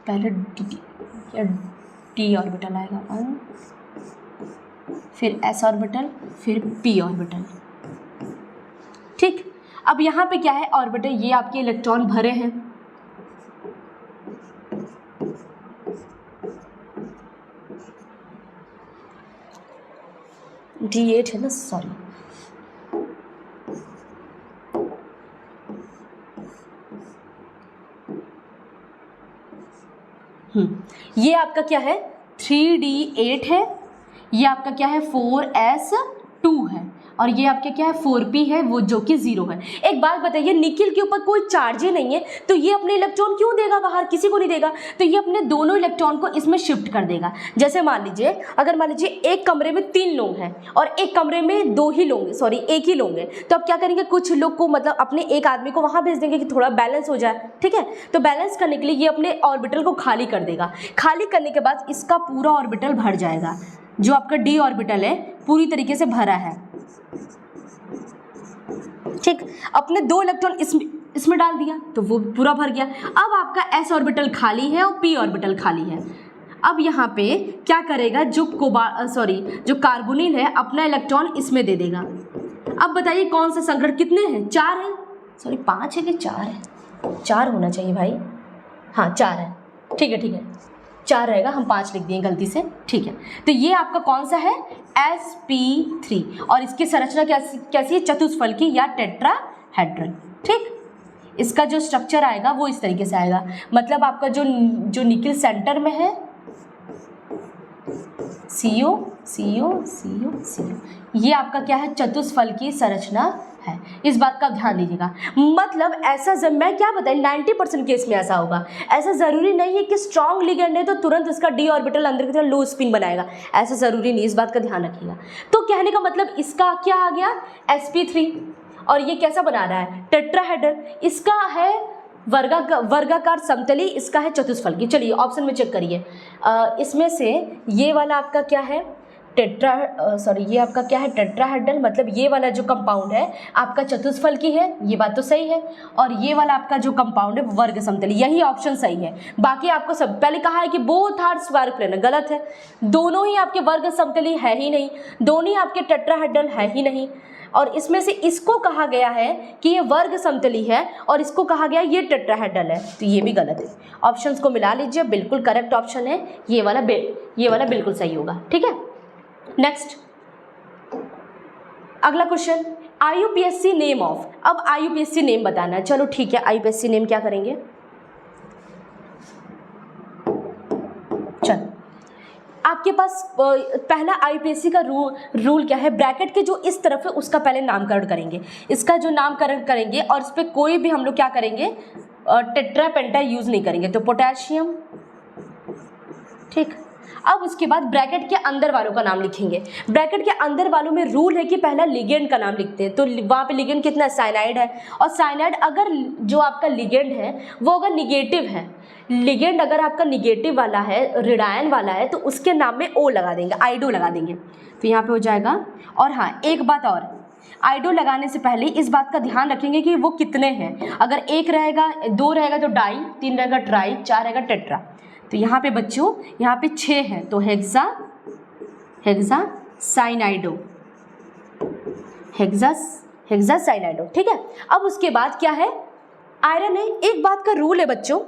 पहले डी ऑर्बिटल आएगा 1, फिर s ऑर्बिटल, फिर p ऑर्बिटल, ठीक। अब यहाँ पे क्या है, ऑर्बिटल, ये आपके इलेक्ट्रॉन भरे हैं, d8 है ना, सॉरी, ये आपका क्या है 3d8 है, ये आपका क्या है 4s2 है, और ये आपके क्या है 4p है, वो जो कि 0 है। एक बात बताइए, निकिल के ऊपर कोई चार्ज ही नहीं है तो ये अपने इलेक्ट्रॉन क्यों देगा बाहर, किसी को नहीं देगा, तो ये अपने दोनों इलेक्ट्रॉन को इसमें शिफ्ट कर देगा। जैसे मान लीजिए, अगर मान लीजिए एक कमरे में 3 लोग हैं और एक कमरे में 2 ही लोग, सॉरी 1 ही लोग हैं, तो अब क्या करेंगे, कुछ लोग को मतलब अपने एक आदमी को वहां भेज देंगे कि थोड़ा बैलेंस हो जाए, ठीक है। तो बैलेंस करने के लिए ये अपने ऑर्बिटल को खाली कर देगा। खाली करने के बाद इसका पूरा ऑर्बिटल भर जाएगा, जो आपका डी ऑर्बिटल है पूरी तरीके से भरा है, ठीक। अपने 2 इलेक्ट्रॉन इसमें डाल दिया तो वो पूरा भर गया। अब आपका एस ऑर्बिटल खाली है और पी ऑर्बिटल खाली है। अब यहाँ पे क्या करेगा, जो कार्बोनिल है अपना इलेक्ट्रॉन इसमें दे देगा। अब बताइए कौन सा संकरण, कितने हैं, 4 है, सॉरी 5 है कि 4 है, 4 होना चाहिए भाई, हाँ 4 है, ठीक है 4 रहेगा, हम 5 लिख दिए गलती से, ठीक है। तो ये आपका कौन सा है, sp3, और इसकी संरचना कैसी है, चतुष्फलकी या टेट्राहेड्रल, ठीक। इसका जो स्ट्रक्चर आएगा वो इस तरीके से आएगा, मतलब आपका जो निकिल सेंटर में है, CO, ये आपका क्या है, चतुष्फलकी संरचना है। इस बात का ध्यान दीजिएगा। मतलब ऐसा मैं क्या बताएं, 90% केस में ऐसा होगा। ऐसा जरूरी नहीं है कि स्ट्रॉन्ग लिगेंड है तो तुरंत इसका डी ऑर्बिटल अंदर की तरफ लो स्पिन बनाएगा, ऐसा जरूरी नहीं, इस बात का ध्यान रखिएगा। तो कहने का मतलब इसका क्या आ गया, sp3, और ये कैसा बना रहा है, टेट्राहेड्रल। इसका है वर्गाकार समतली, इसका है चतुष्फलकी। चलिए ऑप्शन में चेक करिए, इसमें से ये वाला आपका क्या है, ये आपका क्या है, टेट्राहेड्रल, मतलब ये वाला जो कंपाउंड है आपका चतुष्फलकी है, ये बात तो सही है। और ये वाला आपका जो कंपाउंड है वर्ग समतली, यही ऑप्शन सही है। बाकी आपको सब पहले कहा है कि बोथ आर स्क्वायर प्लेनर, गलत है। दोनों ही आपके वर्ग समतली है ही नहीं, दोनों ही आपके टेट्राहेड्रल है ही नहीं। और इसमें से इसको कहा गया है कि ये वर्ग समतली है और इसको कहा गया ये टेट्राहेड्रल है, तो ये भी गलत है। ऑप्शंस को मिला लीजिए, बिल्कुल करेक्ट ऑप्शन है ये वाला बिल्कुल सही होगा, ठीक है। नेक्स्ट अगला क्वेश्चन, IUPAC नेम ऑफ। अब IUPAC नेम बताना है, चलो ठीक है, IUPAC नेम क्या करेंगे, चलो आपके पास पहला IUPAC का रूल क्या है, ब्रैकेट के जो इस तरफ है उसका पहले नामकरण करेंगे, इसका जो नामकरण करेंगे और इस पर कोई भी हम लोग क्या करेंगे, टेट्रा पेंटा यूज नहीं करेंगे, तो पोटेशियम, ठीक। अब उसके बाद ब्रैकेट के अंदर वालों का नाम लिखेंगे। ब्रैकेट के अंदर वालों में रूल है कि पहला लिगेंड का नाम लिखते हैं, तो वहाँ पे लिगेंड कितना है, साइनाइड है। और साइनाइड अगर जो आपका लिगेंड है वो अगर निगेटिव है, लिगेंड अगर आपका निगेटिव वाला है, ऋणायन वाला है, तो उसके नाम में O लगा देंगे, आइडो लगा देंगे, तो यहाँ पे हो जाएगा। और हाँ एक बात और, आइडो लगाने से पहले इस बात का ध्यान रखेंगे कि वो कितने हैं। अगर 1 रहेगा, 2 रहेगा तो डाई, 3 रहेगा ट्राई, 4 रहेगा टेट्रा। तो यहाँ पे बच्चों, यहाँ पे 6 है तो हेक्सा साइनाइडो, हेक्सा साइनाइडो, ठीक है। अब उसके बाद क्या है, आयरन है। एक बात का रूल है बच्चों,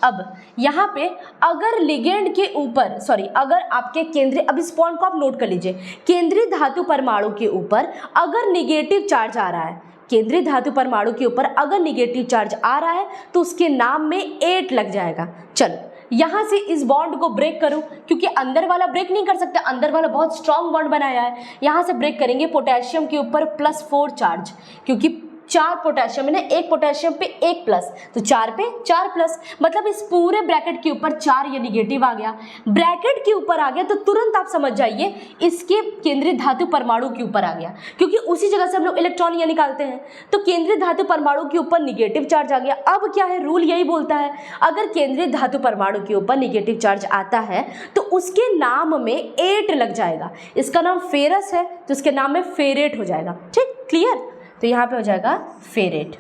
अब यहाँ पे अगर लिगेंड के ऊपर, अगर आपके केंद्रीय, अब इस पॉइंट को आप नोट कर लीजिए, केंद्रीय धातु परमाणु के ऊपर अगर निगेटिव चार्ज आ रहा है, केंद्रीय धातु परमाणु के ऊपर अगर निगेटिव चार्ज आ रहा है तो उसके नाम में 8 लग जाएगा। चलो यहाँ से इस बॉन्ड को ब्रेक करो, क्योंकि अंदर वाला ब्रेक नहीं कर सकते, अंदर वाला बहुत स्ट्रॉन्ग बॉन्ड बनाया है। यहाँ से ब्रेक करेंगे, पोटेशियम के ऊपर +4 चार्ज, क्योंकि 4 पोटेशियम है ना, 1 पोटेशियम पे 1 प्लस, तो 4 पे 4 प्लस, मतलब इस पूरे ब्रैकेट के ऊपर 4 ये निगेटिव आ गया। ब्रैकेट के ऊपर आ गया तो तुरंत आप समझ जाइए इसके केंद्रीय धातु परमाणु के ऊपर आ गया, क्योंकि उसी जगह से हम लोग इलेक्ट्रॉन ये निकालते हैं। तो केंद्रीय धातु परमाणु के ऊपर निगेटिव चार्ज आ गया। अब क्या है, रूल यही बोलता है अगर केंद्रीय धातु परमाणु के ऊपर निगेटिव चार्ज आता है तो उसके नाम में 8 लग जाएगा। इसका नाम फेरस है तो उसके नाम में फेरेट हो जाएगा, ठीक, क्लियर। तो यहाँ पे हो जाएगा फेरेट।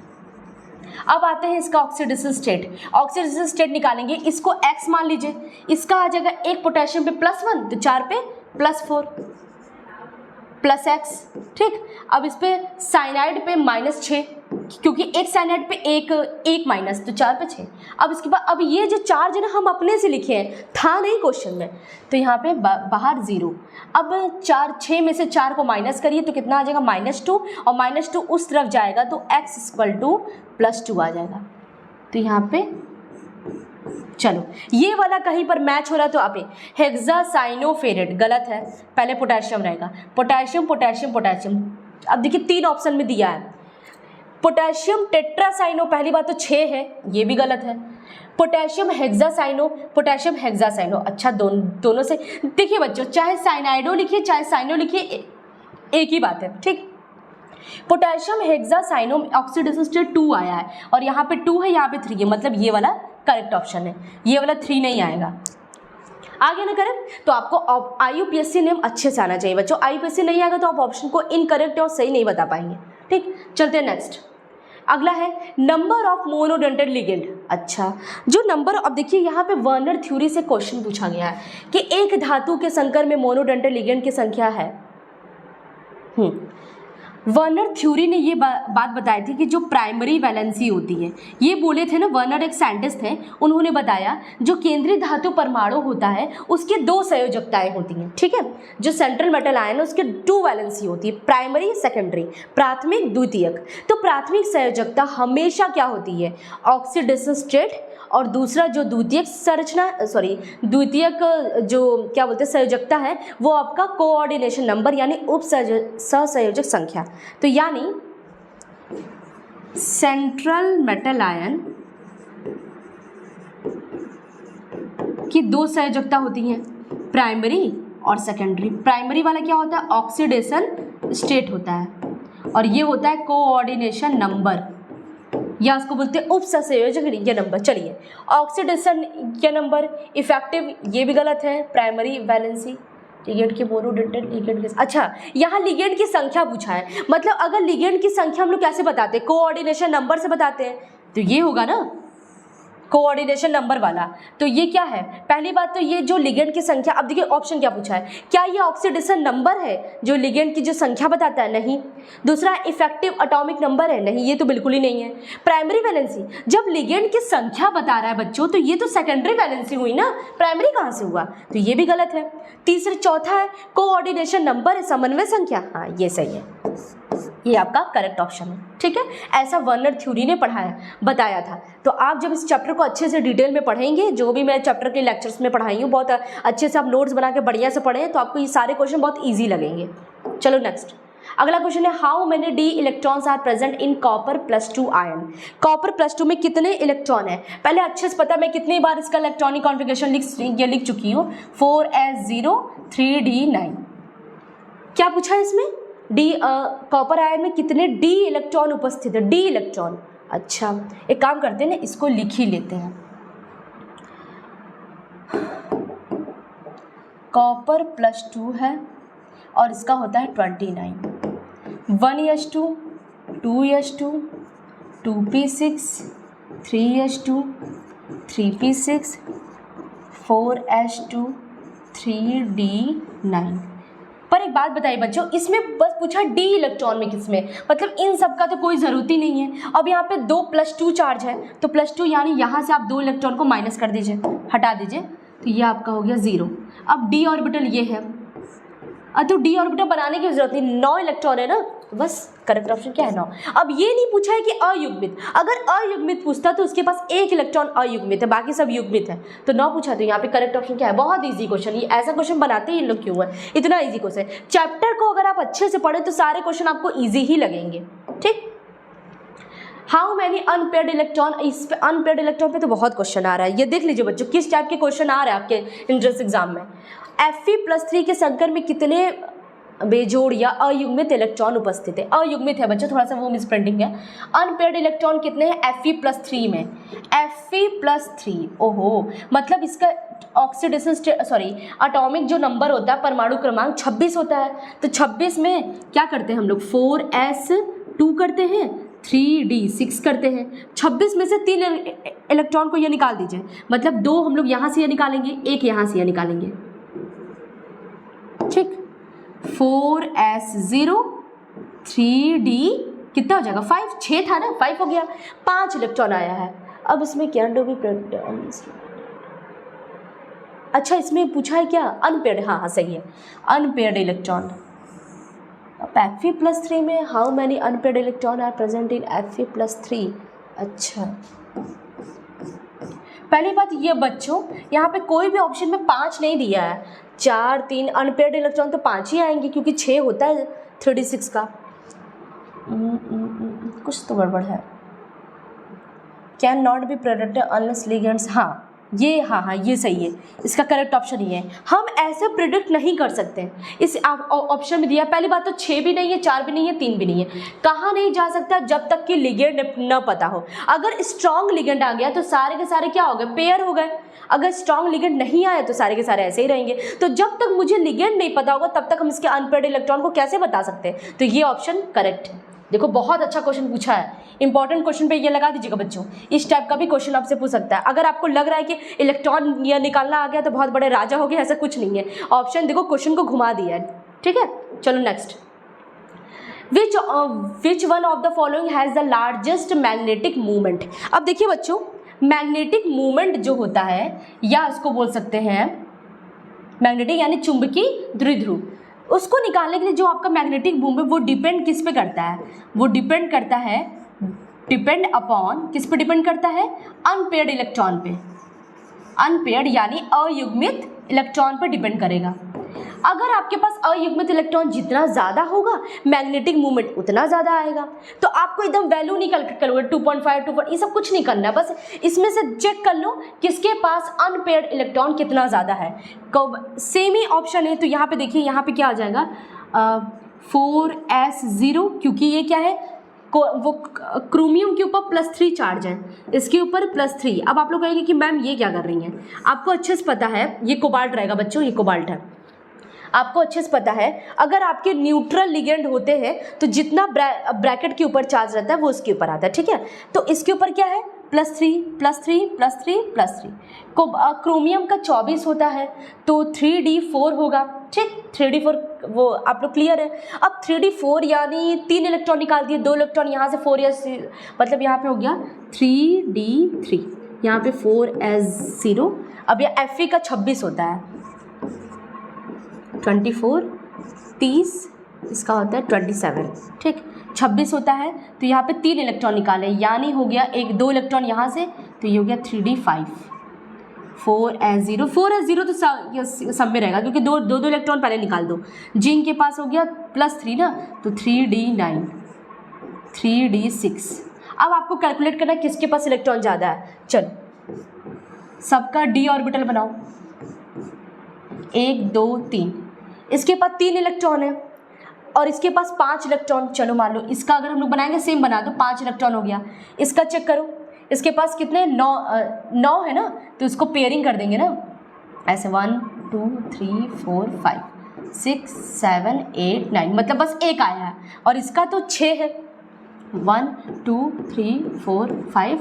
अब आते हैं इसका ऑक्सीडेशन स्टेट। ऑक्सीडेशन स्टेट निकालेंगे, इसको X मान लीजिए, इसका आ जाएगा 1 पोटेशियम पे +1 तो 4 पे +4 +X, ठीक। अब इस पे साइनाइड पे -6, क्योंकि एक साइनाइड पे एक माइनस, तो 4 पे 6। अब इसके बाद अब ये जो चार्ज है ना हम अपने से लिखे हैं, था नहीं क्वेश्चन में, तो यहाँ पे बाहर 0। अब 6 में से 4 को माइनस करिए तो कितना आ जाएगा, -2, और -2 उस तरफ जाएगा तो x = +2 आ जाएगा। तो यहाँ पे चलो ये वाला कहीं पर मैच हो रहा है तो आप हेक्सासाइनोफेरेट, गलत है, पहले पोटेशियम रहेगा, पोटेशियम पोटेशियम पोटेशियम, अब देखिए 3 ऑप्शन में दिया है। पोटेशियम टेट्रासाइनो, पहली बात तो 6 है, ये भी गलत है। पोटेशियम हेक्सासाइनो, पोटेशियम हेक्सासाइनो, अच्छा दोनों से देखिए बच्चों, चाहे साइनाइडो लिखिए चाहे साइनो लिखिए एक ही बात है, ठीक। पोटेशियम हेक्सासाइनो ऑक्सीडेशन स्टेट 2 आया है और यहाँ पे 2 है, यहाँ पे 3 है, मतलब ये वाला करेक्ट ऑप्शन है, ये वाला 3 नहीं आएगा। आगे ना करें तो आपको IUPAC नेम अच्छे से आना चाहिए बच्चों। IUPAC नहीं आएगा तो आप ऑप्शन को इनकरेक्ट और सही नहीं बता पाएंगे, ठीक। चलते हैं नेक्स्ट, अगला है नंबर ऑफ मोनोडेंटेड लिगेंड। अच्छा, जो नंबर, अब देखिए यहाँ पे वर्नर थ्योरी से क्वेश्चन पूछा गया है कि एक धातु के संकर में मोनोडेंटेड लिगेंड की संख्या है। वर्नर थ्योरी ने ये बात बताई थी कि जो प्राइमरी वैलेंसी होती है, ये बोले थे ना, वर्नर एक साइंटिस्ट हैं, उन्होंने बताया जो केंद्रीय धातु परमाणु होता है उसके 2 संयोजकताएं होती हैं, ठीक है। जो सेंट्रल मेटल आयन है उसके 2 वैलेंसी होती है, प्राइमरी सेकेंडरी, प्राथमिक द्वितीयक। तो प्राथमिक संयोजकता हमेशा क्या होती है, ऑक्सीडेशन स्टेट, और दूसरा जो द्वितीयक द्वितीयक जो क्या बोलते हैं संयोजकता है वो आपका कोऑर्डिनेशन नंबर यानी सहसंयोजक संख्या। तो यानी सेंट्रल मेटल आयन की 2 संयोजकता होती हैं, प्राइमरी और सेकेंडरी। प्राइमरी वाला क्या होता है, ऑक्सीडेशन स्टेट होता है, और ये होता है कोऑर्डिनेशन नंबर, या उसको बोलते हैं उपसंयोजक ये नंबर। चलिए, ऑक्सीडेशन ये नंबर, इफेक्टिव ये भी गलत है, प्राइमरी वैलेंसी लिगेंड के मोनोडेंटेड लिगेंड के। अच्छा, यहाँ लिगेंड की संख्या पूछा है, मतलब अगर लिगेंड की संख्या हम लोग कैसे बताते हैं, कोऑर्डिनेशन नंबर से बताते हैं, तो ये होगा ना कोऑर्डिनेशन नंबर वाला। तो ये क्या है, पहली बात तो ये जो लिगेंड की संख्या, अब देखिए ऑप्शन क्या पूछा है, क्या ये ऑक्सीडेशन नंबर है जो लिगेंड की जो संख्या बताता है, नहीं। दूसरा इफेक्टिव एटॉमिक नंबर है, नहीं, ये तो बिल्कुल ही नहीं है। प्राइमरी वैलेंसी, जब लिगेंड की संख्या बता रहा है बच्चों तो ये तो सेकेंडरी वैलेंसी हुई ना, प्राइमरी कहाँ से हुआ, तो ये भी गलत है। तीसरा चौथा है कोऑर्डिनेशन नंबर है, समन्वय संख्या, हाँ ये सही है, ये आपका करेक्ट ऑप्शन है, ठीक है। ऐसा वर्नर थ्योरी ने बताया था। तो आप जब इस चैप्टर को अच्छे से डिटेल में पढ़ेंगे, जो भी मैं चैप्टर के लेक्चर्स में पढ़ाई हूँ, बहुत अच्छे से आप नोट्स बना के बढ़िया से पढ़ें, तो आपको ये सारे क्वेश्चन बहुत ईजी लगेंगे। चलो नेक्स्ट, अगला क्वेश्चन है, how many D electrons are present in copper +2 ion. Copper +2 में कितने इलेक्ट्रॉन है, पहले अच्छे से पता, मैं कितनी बार इसका इलेक्ट्रॉनिक कॉन्फ़िगरेशन लिख चुकी हूँ, 4s0 3d9। क्या पूछा है इसमें, कॉपर आयन में कितने डी इलेक्ट्रॉन उपस्थित है, डी इलेक्ट्रॉन। अच्छा, एक काम करते हैं ना, इसको लिख ही लेते हैं। कॉपर +2 है और इसका होता है 29, 1s2 2s2 2p6 3s2 3p6 4s2 3d9। पर एक बात बताइए बच्चों, इसमें बस पूछा डी इलेक्ट्रॉन में किसमें, मतलब इन सब का तो कोई ज़रूरत ही नहीं है। अब यहाँ पे 2+2 चार्ज है, तो +2 यानी यहाँ से आप 2 इलेक्ट्रॉन को माइनस कर दीजिए, हटा दीजिए, तो ये आपका हो गया 0। अब डी ऑर्बिटल ये है, तो डी ऑर्बिटल बनाने की जरूरत नहीं, 9 इलेक्ट्रॉन है ना, बस करेक्ट ऑप्शन क्या है 9। अब ये नहीं पूछा है कि अयुग्मित, अगर अयुग्मित पूछता तो उसके पास 1 इलेक्ट्रॉन अयुग्मित है, बाकी सब युग्मित है, तो 9 पूछा, तो यहाँ पे करेक्ट ऑप्शन क्या है, बहुत इजी क्वेश्चन। ये ऐसा क्वेश्चन बनाते ही इन लोग क्यों है, इतना इजी क्वेश्चन। चैप्टर को अगर आप अच्छे से पढ़े तो सारे क्वेश्चन आपको ईजी ही लगेंगे, ठीक। हाउ मैनी अनपेयर्ड इलेक्ट्रॉन, इस पे अनपेयर्ड इलेक्ट्रॉन पे तो बहुत क्वेश्चन आ रहा है, ये देख लीजिए बच्चों किस टाइप के क्वेश्चन आ रहे हैं आपके एंट्रेंस एग्जाम में। Fe+3 के संकर में कितने बेजोड़ या अयुग्मित इलेक्ट्रॉन उपस्थित है, अयुग्मित है बच्चों, थोड़ा सा वो मिसप्रिंटिंग है। अनपेयर्ड इलेक्ट्रॉन कितने हैं Fe+3 में, Fe+3, ओहो, मतलब इसका ऑक्सीडेशन एटॉमिक जो नंबर होता है, परमाणु क्रमांक 26 होता है। तो 26 में क्या करते हैं हम लोग, 4s2 करते हैं, 3d6 करते हैं। 26 में से 3 इलेक्ट्रॉन को ये निकाल दीजिए, मतलब 2 हम लोग यहाँ से ये निकालेंगे, 1 यहाँ से ये निकालेंगे, ठीक। 4s0 3d कितना हो जाएगा, 5, 6 था ना, 5 हो गया, 5 इलेक्ट्रॉन आया है। अब इसमें क्या अच्छा, इसमें पूछा है क्या अनपेयर्ड, हाँ सही है, अनपेयर्ड इलेक्ट्रॉन। Fe+3 में how many unpaired electron are present in Fe+3। अच्छा, पहली बात ये बच्चों, यहाँ पे कोई भी ऑप्शन में 5 नहीं दिया है, 4 3 अनपेयर्ड इलेक्ट्रॉन तो 5 ही आएंगे, क्योंकि 6 होता है 3d6 का। कुछ तो गड़बड़ है। Can not be predicted unless ligands, हाँ ये सही है, इसका करेक्ट ऑप्शन ये है। हम ऐसे प्रिडिक्ट नहीं कर सकते। इस ऑप्शन में दिया, पहली बात तो 6 भी नहीं है, 4 भी नहीं है, 3 भी नहीं है। कहाँ नहीं जा सकता? जब तक कि लिगेंड न पता हो। अगर स्ट्रॉन्ग लिगेंड आ गया तो सारे के सारे क्या हो गए? पेयर हो गए। अगर स्ट्रॉन्ग लिगेंड नहीं आया तो सारे के सारे ऐसे ही रहेंगे। तो जब तक मुझे लिगेंड नहीं पता होगा तब तक हम इसके अनपेयर्ड इलेक्ट्रॉन को कैसे बता सकते हैं? तो ये ऑप्शन करेक्ट है। देखो बहुत अच्छा क्वेश्चन पूछा है, इंपॉर्टेंट क्वेश्चन पे ये लगा दीजिएगा बच्चों। इस टाइप का भी क्वेश्चन आपसे पूछ सकता है। अगर आपको लग रहा है कि इलेक्ट्रॉन या निकालना आ गया तो बहुत बड़े राजा हो गए, ऐसा कुछ नहीं है। ऑप्शन देखो क्वेश्चन को घुमा दिया है, ठीक है। चलो next, which one of the following has the largest magnetic movement. अब देखिए बच्चों, मैग्नेटिक मूवमेंट जो होता है, या इसको बोल सकते हैं मैग्नेटिक यानी चुंबकीय द्विध्रुव, उसको निकालने के लिए जो आपका मैग्नेटिक मूवमेंट वो डिपेंड किस पे करता है? वो डिपेंड करता है, डिपेंड अपॉन, किस पे डिपेंड करता है? अनपेयर्ड इलेक्ट्रॉन पे। अनपेयर्ड यानी अयुग्मित इलेक्ट्रॉन पर डिपेंड करेगा। अगर आपके पास अयुग्मित इलेक्ट्रॉन जितना ज़्यादा होगा मैग्नेटिक मूवमेंट उतना ज़्यादा आएगा। तो आपको एकदम वैल्यू नहीं कैलकुलेट करोगे 2.5 2 ये सब कुछ नहीं करना, बस इसमें से चेक कर लो किसके पास अनपेयर्ड इलेक्ट्रॉन कितना ज़्यादा है। सेम ही ऑप्शन है, तो यहाँ पे देखिए, यहाँ पे क्या आ जाएगा 4s0, क्योंकि ये क्या है, वो क्रोमियम के ऊपर +3 चार्ज है, इसके ऊपर +3। अब आप लोग कहेंगे कि मैम ये क्या कर रही हैं? आपको अच्छे से पता है ये कोबाल्ट रहेगा बच्चों, ये कोबाल्ट है। आपको अच्छे से पता है अगर आपके न्यूट्रल लिगेंड होते हैं तो जितना ब्रैकेट के ऊपर चार्ज रहता है वो उसके ऊपर आता है, ठीक है। तो इसके ऊपर क्या है? +3 +3 +3 +3। क्रोमियम का 24 होता है तो 3d4 होगा, ठीक। 3d4 वो आप लोग क्लियर है। अब 3d4 यानी 3 इलेक्ट्रॉन निकाल दिए, 2 इलेक्ट्रॉन यहाँ से 4s, मतलब यहाँ पे हो गया 3d3, यहाँ पे 4s0। अब ये Fe का 26 होता है, 24 30, इसका होता है 27, ठीक। 26 होता है तो यहाँ पे 3 इलेक्ट्रॉन निकाले, यानी हो गया 2 इलेक्ट्रॉन यहाँ से, तो ये हो गया 3d5। 4s0 तो सब में रहेगा क्योंकि दो इलेक्ट्रॉन पहले निकाल दो। जिंक के पास हो गया +3 ना, तो 3d9 3d6। अब आपको कैलकुलेट करना है किसके पास इलेक्ट्रॉन ज़्यादा है। चलो सबका d ऑर्बिटल बनाओ, 1 2 3। इसके पास 3 इलेक्ट्रॉन है और इसके पास 5 इलेक्ट्रॉन। चलो मान लो इसका अगर हम लोग बनाएंगे सेम बना दो, 5 इलेक्ट्रॉन हो गया। इसका चेक करो, इसके पास कितने 9 है ना, तो इसको पेयरिंग कर देंगे ना ऐसे 1 2 3 4 5 6 7 8 9, मतलब बस एक आया है। और इसका तो 6 है, 1 2 3 4 5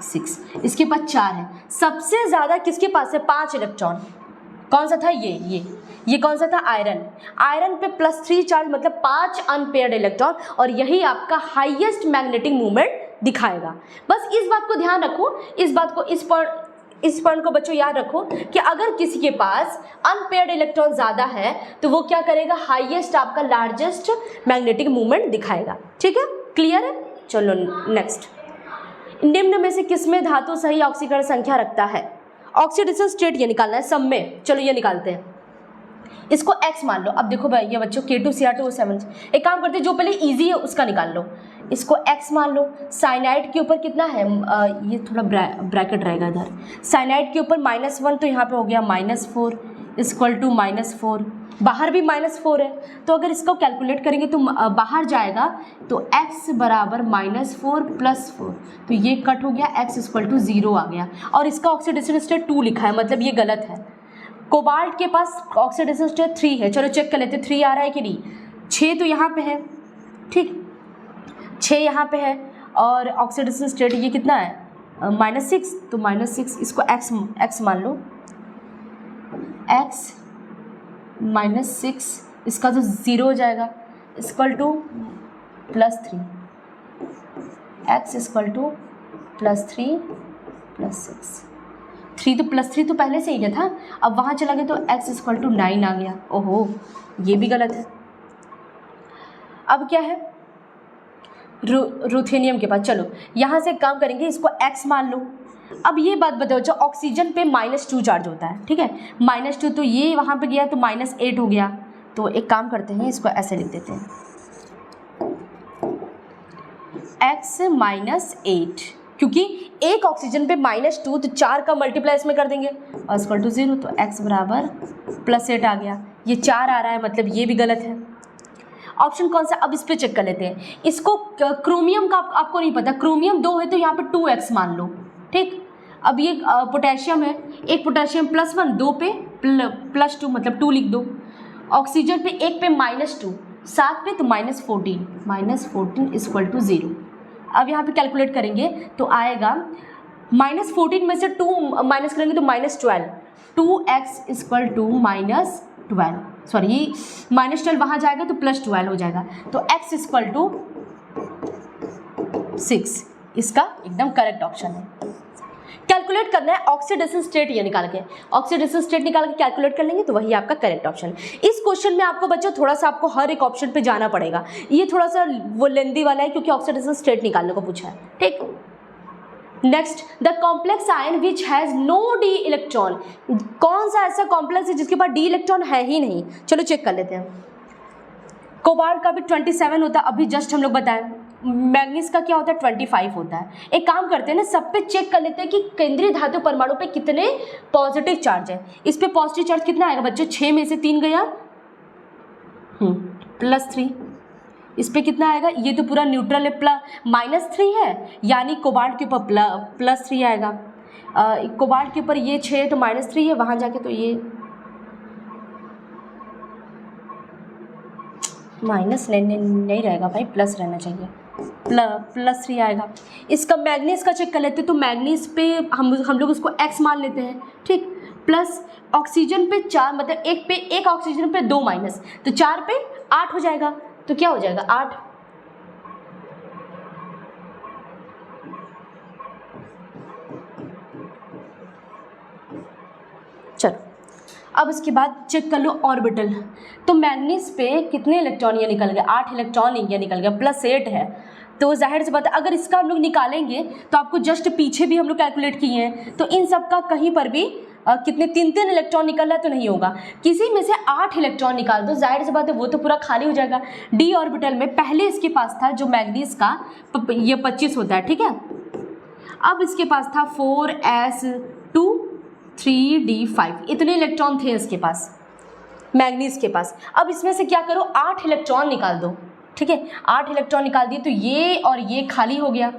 6, इसके पास 4 है। सबसे ज़्यादा किसके पास है? 5 इलेक्ट्रॉन। कौन सा था? ये कौन सा था? आयरन पे +3 चार्ज, मतलब 5 अनपेयर्ड इलेक्ट्रॉन, और यही आपका हाईएस्ट मैग्नेटिक मूवमेंट दिखाएगा। बस इस बात को ध्यान रखो, इस बात को, इस पॉइंट को बच्चों याद रखो कि अगर किसी के पास अनपेयर्ड इलेक्ट्रॉन ज़्यादा है तो वो क्या करेगा? हाईएस्ट आपका लार्जेस्ट मैग्नेटिक मूवमेंट दिखाएगा, ठीक है। क्लियर है? चलो नेक्स्ट, निम्न में से किसमें धातु सही ऑक्सीकरण संख्या रखता है? ऑक्सीडेशन स्टेट ये निकालना है सब में। चलो ये निकालते हैं, इसको x मान लो। अब देखो भाई ये बच्चों K2Cr2O7, एक काम करते हैं जो पहले इजी है उसका निकाल लो। इसको x मान लो। साइनाइड के ऊपर कितना है? ये थोड़ा ब्रैकेट रहेगा इधर। साइनाइड के ऊपर -1, तो यहाँ पे हो गया -4 = -4। बाहर भी -4 है, तो अगर इसको कैलकुलेट करेंगे तो बाहर जाएगा तो x बराबर -4 + 4, तो ये कट हो गया, x = 0 आ गया। और इसका ऑक्सीडेशन स्टेट 2 लिखा है, मतलब ये गलत है। कोबाल्ट के पास ऑक्सीडेशन स्टेट 3 है। चलो चेक कर लेते हैं 3 आ रहा है कि नहीं। 6 तो यहाँ पे है, ठीक, 6 यहाँ पे है, और ऑक्सीडेशन स्टेट ये कितना है? -6, तो -6, इसको x मान लो, x -6, इसका तो 0 हो जाएगा, = +3, x = +3 + 6। 3 तो +3 तो पहले से ही था, अब वहाँ चला गया तो x = 9 आ गया। ओहो, ये भी गलत है। अब क्या है? रूथेनियम के पास। चलो यहाँ से एक काम करेंगे, इसको x मान लो। अब ये बात बताओ, जो ऑक्सीजन पे -2 चार्ज होता है, ठीक है, -2, तो ये वहाँ पे गया तो -8 हो गया। तो एक काम करते हैं, इसको ऐसे लिख देते हैं, x माइनस 8, क्योंकि एक ऑक्सीजन पे -2 तो 4 का मल्टीप्लाई इसमें कर देंगे और इक्वल टू 0, तो x बराबर +8 आ गया। ये 4 आ रहा है, मतलब ये भी गलत है। ऑप्शन कौन सा, अब इस पे चेक कर लेते हैं। इसको क्रोमियम का आपको नहीं पता, क्रोमियम 2 है तो यहाँ पे 2x मान लो, ठीक। अब ये पोटेशियम है, एक पोटेशियम +1, 2 पे +2 मतलब 2 लिख दो। ऑक्सीजन पे 1 पे -2, 7 पे तो -14 इक्वल टू 0। अब यहाँ पे कैलकुलेट करेंगे तो आएगा -14 में से 2 माइनस करेंगे तो -12, 2x इक्वल टू -12, सॉरी -12 वहाँ जाएगा तो +12 हो जाएगा, तो x इक्वल टू 6 इसका एकदम करेक्ट ऑप्शन है। कैलकुलेट करना है ऑक्सीडेशन स्टेट, ये निकाल के ऑक्सीडेशन स्टेट निकाल के कैलकुलेट कर लेंगे तो वही आपका करेक्ट ऑप्शन है। इस क्वेश्चन में आपको बच्चों थोड़ा सा आपको हर एक ऑप्शन पे जाना पड़ेगा, ये थोड़ा सा वो लेंदी वाला है क्योंकि ऑक्सीडेशन स्टेट निकालने को पूछा है, ठीक। Next, the complex ion which has no D electron, कौन सा ऐसा कॉम्प्लेक्स है जिसके पास डी इलेक्ट्रॉन है ही नहीं। चलो चेक कर लेते हैं। कोबाल्ट का भी 27 होता है, अभी जस्ट हम लोग बताएं। मैग्नीज का क्या होता है, 25 होता है। एक काम करते हैं ना, सब पे चेक कर लेते हैं कि केंद्रीय धातु परमाणु पे कितने पॉजिटिव चार्ज है। इस पे पॉजिटिव चार्ज कितना आएगा बच्चों, 6 में से 3 गया, +3। इस पे कितना आएगा, ये तो पूरा न्यूट्रल है, -3 है, यानी कोबाल्ट के ऊपर +3 आएगा। कोबाल्ट के ऊपर ये 6 तो -3 है, वहाँ जाके तो ये माइनस नहीं रहेगा भाई, प्लस रहना चाहिए, +3 आएगा। इसका मैग्नीज का चेक कर लेते हैं, तो मैग्नीज पे हम लोग उसको x मान लेते हैं, ठीक। प्लस ऑक्सीजन पे 4, मतलब एक ऑक्सीजन पे 2 माइनस, तो 4 पे 8 हो जाएगा, तो क्या हो जाएगा 8। चलो अब इसके बाद चेक कर लो ऑर्बिटल, तो मैग्नीज पे कितने इलेक्ट्रॉन ये निकल गए, 8 इलेक्ट्रॉन ये निकल गया, +8 है, तो जाहिर सी बात है अगर इसका हम लोग निकालेंगे तो आपको जस्ट पीछे भी हम लोग कैलकुलेट किए हैं, तो इन सब का कहीं पर भी कितने 3 इलेक्ट्रॉन निकल रहा है तो नहीं होगा, किसी में से 8 इलेक्ट्रॉन निकाल दो, जाहिर सी बात है वो तो पूरा खाली हो जाएगा। डी ऑर्बिटल में पहले इसके पास था जो मैग्नीज का ये 25 होता है, ठीक है। अब इसके पास था 4s2 3d5, इतने इलेक्ट्रॉन थे इसके पास, मैग्नीज के पास। अब इसमें से क्या करो, 8 इलेक्ट्रॉन निकाल दो, ठीक है। 8 इलेक्ट्रॉन निकाल दिए तो ये और ये खाली हो गया,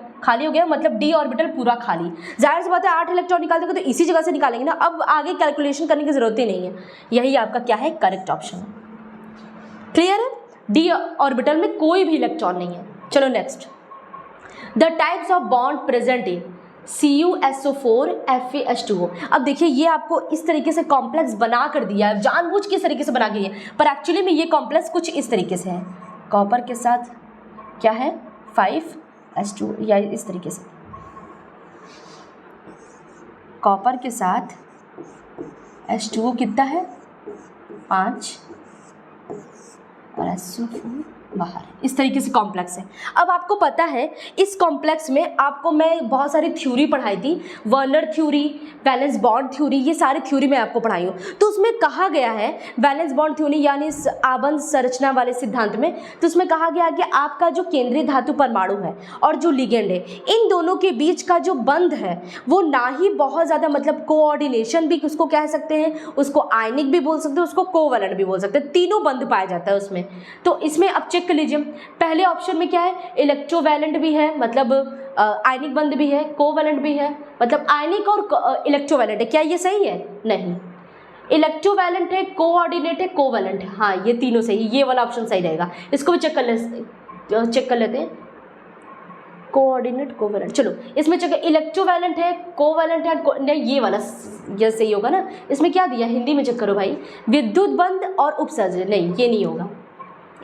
मतलब डी ऑर्बिटल पूरा खाली। जाहिर सी बात है 8 इलेक्ट्रॉन निकाल दोगे तो इसी जगह से निकालेंगे ना, अब आगे कैलकुलेशन करने की जरूरत ही नहीं है, यही आपका क्या है, करेक्ट ऑप्शन है। क्लियर है, डी ऑर्बिटल में कोई भी इलेक्ट्रॉन नहीं है। चलो next, the types of bond present in CuSO4 FeH2O। अब देखिए ये आपको इस तरीके से कॉम्प्लेक्स बना कर दिया है, जानबूझ के इस तरीके से बना गई है, पर एक्चुअली में ये कॉम्प्लेक्स कुछ इस तरीके से है। कॉपर के साथ क्या है 5H2, या इस तरीके से कॉपर के साथ H2O कितना है 5 और SO4 बाहर, इस तरीके से कॉम्प्लेक्स है। अब आपको पता है इस कॉम्प्लेक्स में आपको मैं बहुत सारी थ्योरी पढ़ाई थी, Werner theory, valence bond theory, ये सारी थ्योरी मैं आपको पढ़ाई हूँ। तो उसमें कहा गया है वैलेंस बॉन्ड थ्योरी यानी आबंध संरचना वाले सिद्धांत में, तो उसमें कहा गया कि आपका जो केंद्रीय धातु परमाणु है और जो लिगेंड है, इन दोनों के बीच का जो बंध है वो ना ही बहुत ज़्यादा, मतलब कोऑर्डिनेशन भी उसको कह सकते हैं, उसको आयनिक भी बोल सकते हैं, उसको कोवैलेंट भी बोल सकते हैं, तीनों बंध पाया जाता है उसमें। तो इसमें अब चेक कर लीजिए, पहले ऑप्शन में क्या है, इलेक्ट्रोवैलेंट भी है, मतलब आयनिक बंध भी है, कोवैलेंट भी है, मतलब आयनिक और इलेक्ट्रोवैलेंट है, क्या ये सही है, नहीं। इलेक्ट्रोवैलेंट है, कोऑर्डिनेट है, कोवैलेंट है, हाँ ये तीनों सही, ये वाला ऑप्शन सही रहेगा। इसको भी चेक कर लेते हैं, कोऑर्डिनेट कोवैलेंट। चलो इसमें चेक, इलेक्ट्रोवैलेंट है, कोवैलेंट है, नहीं ये वाला ये सही होगा ना। इसमें क्या दिया, हिंदी में चेक करो भाई, विद्युत बंध और उपसर्जन, नहीं ये नहीं होगा।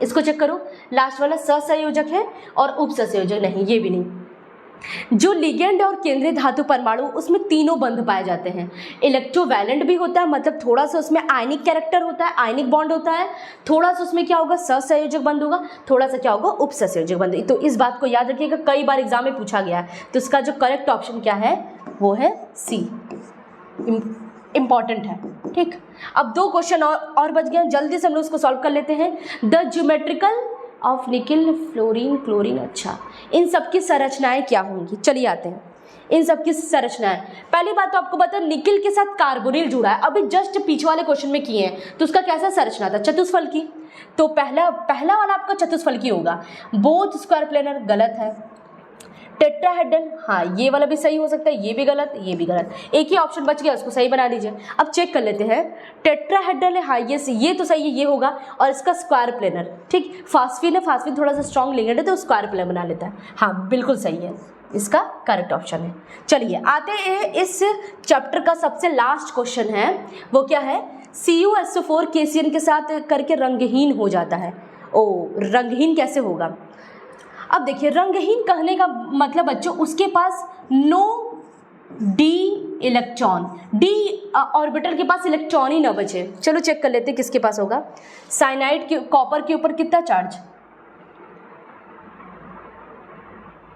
इसको चेक करो, लास्ट वाला सहसंयोजक है और उपसंयोजक, नहीं ये भी नहीं। जो लिगेंड और केंद्रीय धातु परमाणु उसमें तीनों बंध पाए जाते हैं। इलेक्ट्रोवैलेंट भी होता है, मतलब थोड़ा सा उसमें आयनिक कैरेक्टर होता है, आयनिक बॉन्ड होता है, थोड़ा सा उसमें क्या होगा सहसंयोजक बंध होगा, थोड़ा सा क्या होगा उपसंयोजक बंध। तो इस बात को याद रखिएगा, कई बार एग्जाम में पूछा गया है। तो इसका जो करेक्ट ऑप्शन क्या है वो है सी, इंपॉर्टेंट है, ठीक। अब 2 क्वेश्चन और बच गए, जल्दी से हम लोग उसको सॉल्व कर लेते हैं। The geometrical of nickel, fluorine, chlorine. अच्छा, इन सब की संरचनाएं क्या होंगी, चलिए आते हैं इन सब की संरचनाएं। पहली बात तो आपको बता, निकिल के साथ कार्बोनिल जुड़ा है, अभी जस्ट पीछे वाले क्वेश्चन में किए हैं, तो उसका कैसा संरचना था, चतुष्फलकी। तो पहला वाला आपका चतुष्फलकी होगा। बोथ स्क्वायर प्लेनर, गलत है। टेट्राहेड्रल, हाँ ये वाला भी सही हो सकता है, ये भी गलत, ये भी गलत, एक ही ऑप्शन बच गया, उसको सही बना लीजिए। अब चेक कर लेते हैं, टेट्राहेड्रल है, हाँ ये तो सही है, ये होगा। और इसका स्क्वायर प्लेनर, ठीक। फास्फीन है, फास्फीन थोड़ा सा स्ट्रॉन्ग लिगेंड है तो स्क्वायर प्लेनर बना लेता है, हाँ बिल्कुल सही है, इसका करेक्ट ऑप्शन है। चलिए आते हैं, इस चैप्टर का सबसे लास्ट क्वेश्चन है, वो क्या है, CuSO4 KCN के साथ करके रंगहीन हो जाता है। ओ, रंगहीन कैसे होगा। अब देखिए, रंगहीन कहने का मतलब बच्चों, उसके पास no D electron, d orbital के पास इलेक्ट्रॉन ही ना बचे। चलो चेक कर लेते हैं किसके पास होगा। साइनाइड के कॉपर के ऊपर कितना चार्ज,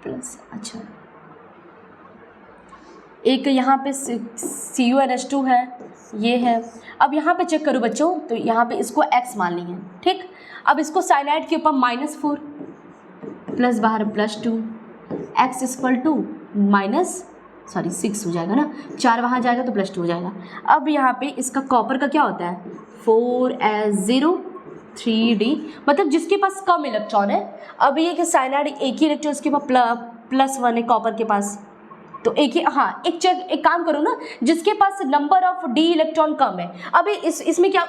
प्लस। अच्छा, एक यहाँ पे CuNH2 है, ये है। अब यहाँ पे चेक करो बच्चों, तो यहाँ पे इसको X मान ली है, ठीक। अब इसको साइनाइड के ऊपर -4 प्लस बाहर +2, X इक्वल टू 6 हो जाएगा ना, 4 वहाँ जाएगा तो +2 हो जाएगा। अब यहाँ पे इसका कॉपर का क्या होता है, 4s0 3d, मतलब जिसके पास कम इलेक्ट्रॉन है। अब ये कि साइनाइड एक ही इलेक्ट्रॉन, उसके पास +1 है कॉपर के पास, तो एक ही, हाँ एक काम करो ना, जिसके पास नंबर ऑफ डी इलेक्ट्रॉन कम है। अभी इसमें क्या,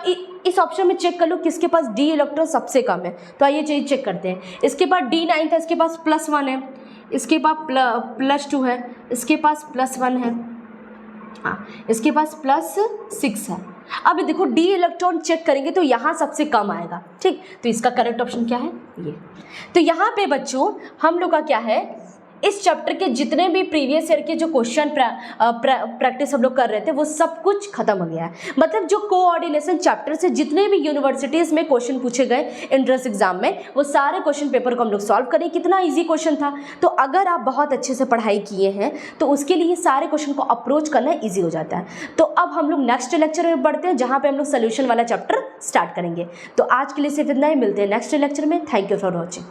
इस ऑप्शन में चेक कर लो किसके पास डी इलेक्ट्रॉन सबसे कम है। तो आइए चीज चेक करते हैं। इसके पास D9 था, इसके पास +1 है, इसके पास +2 है, इसके पास +1 है, हाँ इसके पास +6 है। अब देखो डी इलेक्ट्रॉन चेक करेंगे तो यहाँ सबसे कम आएगा, ठीक। तो इसका करेक्ट ऑप्शन क्या है, ये। तो यहाँ पे बच्चों हम लोग का क्या है, इस चैप्टर के जितने भी प्रीवियस ईयर के जो क्वेश्चन प्रैक्टिस हम लोग कर रहे थे वो सब कुछ खत्म हो गया है। मतलब जो कोऑर्डिनेशन चैप्टर से जितने भी यूनिवर्सिटीज़ में क्वेश्चन पूछे गए एंट्रेंस एग्जाम में, वो सारे क्वेश्चन पेपर को हम लोग सॉल्व करें। कितना इजी क्वेश्चन था। तो अगर आप बहुत अच्छे से पढ़ाई किए हैं तो उसके लिए सारे क्वेश्चन को अप्रोच करना ईजी हो जाता है। तो अब हम लोग नेक्स्ट लेक्चर में बढ़ते हैं, जहाँ पर हम लोग सोल्यूशन वाला चैप्टर स्टार्ट करेंगे। तो आज के लिए सिर्फ इतना ही, मिलते हैं नेक्स्ट लेक्चर में। Thank you for watching.